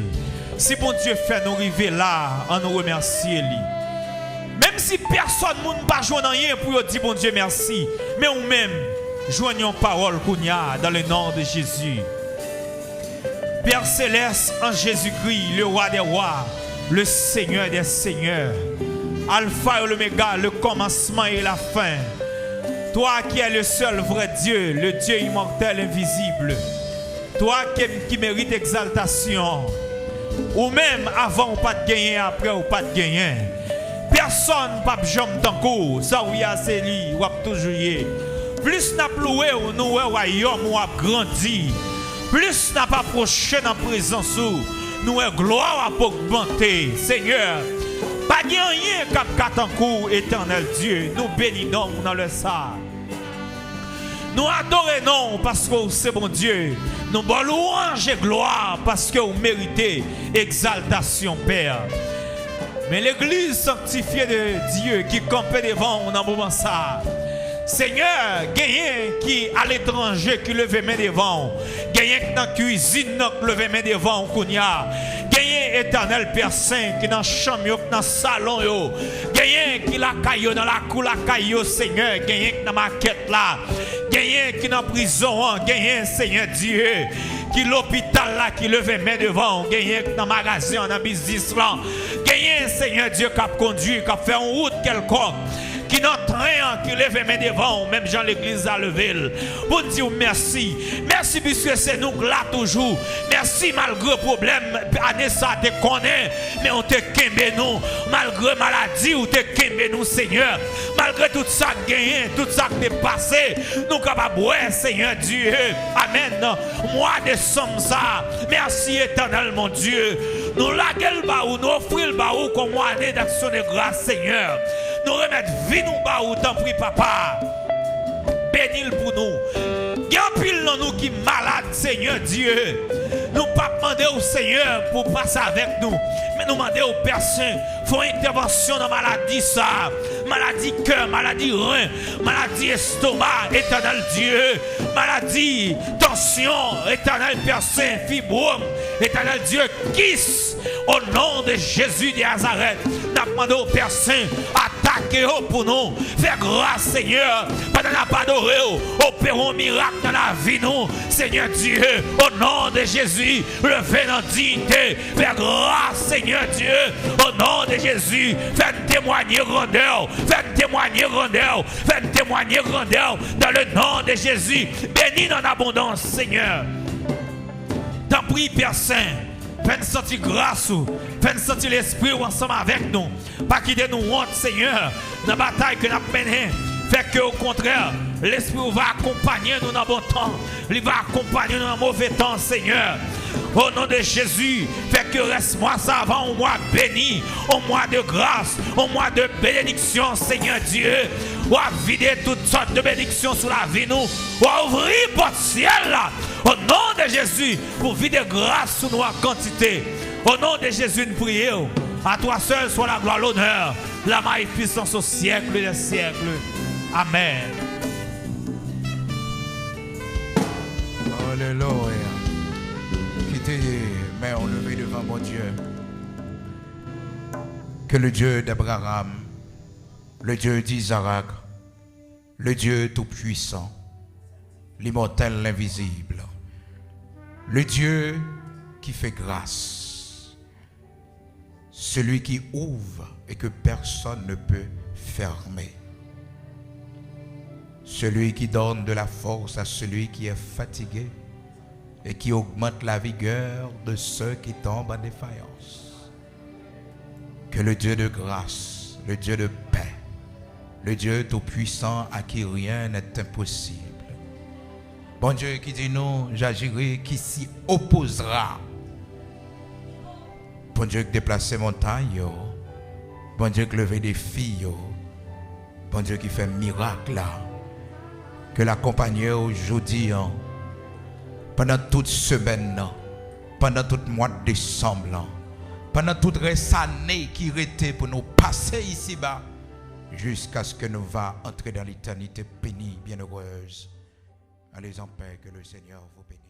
Si bon Dieu fait nous arriver là, on nous remercie lui. Même si personne ne pas jouer rien pour dire bon Dieu merci, mais nous même joignons parole qu'on y a dans le nom de Jésus. Père céleste en Jésus-Christ, le roi des rois, le Seigneur des seigneurs, Alpha et l'Oméga, le commencement et la fin. Toi qui es le seul vrai Dieu, le Dieu immortel invisible. Toi qui mérite exaltation. Ou même avant ou pas de gagner, après ou pas de gagner. Personne pas jamais dans cours. Ça oui c'est lui, ou a toujours y. Plus n'a loué ou nous royaume ou a grandi. Plus n'a pas approché dans présence ou nous gloire a augmenter. Seigneur, pas de rien cap en cours éternel Dieu. Nous bénissons dans le ça. Nous adorons parce que c'est bon Dieu. Nous bon louange et gloire parce que vous méritez exaltation, Père. Mais l'église sanctifiée de Dieu qui campait devant dans le moment ça. Seigneur, gagnez qui à l'étranger qui levait main devant. Gagnez qui dans la cuisine qui levait main devant. Gagnez éternel Père Saint qui dans la chambre, dans le salon. Gagnez qui la caillou dans la cour, la caillou, Seigneur. Gagnez qui dans ma quête là. Gagnez qui dans la prison. Gagnez, Seigneur Dieu. Qui l'hôpital là, qui levait main devant. Gagnez qui dans le magasin, dans le business là. Gagnez, Seigneur Dieu, qui a conduit, qui a fait en route quelconque. Qui n'entre rien, qui lève mes devant, même Jean l'église a levé. Pour dire merci. Merci puisque c'est nous là toujours. Merci malgré le problème, année ça te connaît, mais on te kembe nous. Malgré maladie, on te kembe nous, Seigneur. Malgré tout ça gagné, tout ça qui est passé, nous capables, ouais, Seigneur Dieu. Amen. Moi, de somme ça. Merci éternel, mon Dieu. Nous laguons le baou, nous offrons le baou comme moi, année d'action de grâce, Seigneur. Nous remettre vie nous baou, t'en prie papa. Bénis-le pour nous. Il y a un pile dans nous qui est malade, Seigneur Dieu. Nous pas demander au Seigneur pour passer avec nous. Mais nous demander aux personnes font intervention dans la maladie ça. Maladie cœur, maladie rein, maladie estomac, éternel Dieu. Maladie, tension, éternel Père Saint, fibrome, éternel Dieu, kiss. Au nom de Jésus de Nazareth, nous demandons aux personnes attaquer pour nous. Faire grâce, Seigneur. Pendant la pas adoré, opérons miracle dans la vie, nous. Seigneur Dieu, au nom de Jésus, levez notre dignité. Faire grâce, Seigneur Dieu. Au nom de Jésus, faites témoigner grandeur. Faites témoigner grandeur. Faites témoigner grandeur. Dans le nom de Jésus, bénis en abondance, Seigneur. T'en prie, Père Saint. Faites sentir grâce, faites sentir l'esprit ensemble avec nous. Pas quitter nous honte, Seigneur, dans la bataille que nous avons menée. Fait que au contraire, l'esprit va accompagner nous dans le bon temps. Il va accompagner nous dans le mauvais temps, Seigneur. Au nom de Jésus, fait que reste-moi ça avant au mois béni, au mois de grâce, au mois de bénédiction, Seigneur Dieu. Ou à vider toutes sortes de bénédictions sur la vie, nous. Ou à ouvrir votre ciel là. Au nom de Jésus, pour vider grâce sur nous en quantité. Au nom de Jésus, nous prions. À toi seul soit la gloire, l'honneur, la magnificence au siècle des siècles. Amen. Alléluia. Quittez les mains levées devant mon Dieu. Que le Dieu d'Abraham, le Dieu d'Isaac, le Dieu tout-puissant, l'immortel, l'invisible, le Dieu qui fait grâce, celui qui ouvre et que personne ne peut fermer, celui qui donne de la force à celui qui est fatigué et qui augmente la vigueur de ceux qui tombent en défaillance. Que le Dieu de grâce, le Dieu de paix, le Dieu tout-puissant à qui rien n'est impossible, bon Dieu qui dit non, j'agirai, qui s'y opposera. Bon Dieu qui déplace montagne, Bon Dieu qui lève des filles. Bon Dieu qui fait miracle là. Que l'accompagne aujourd'hui, pendant toute semaine, pendant tout mois de décembre, pendant toute année qui restait pour nous passer ici-bas, jusqu'à ce que nous va entrer dans l'éternité bénie, bienheureuse. Allez en paix, que le Seigneur vous bénisse.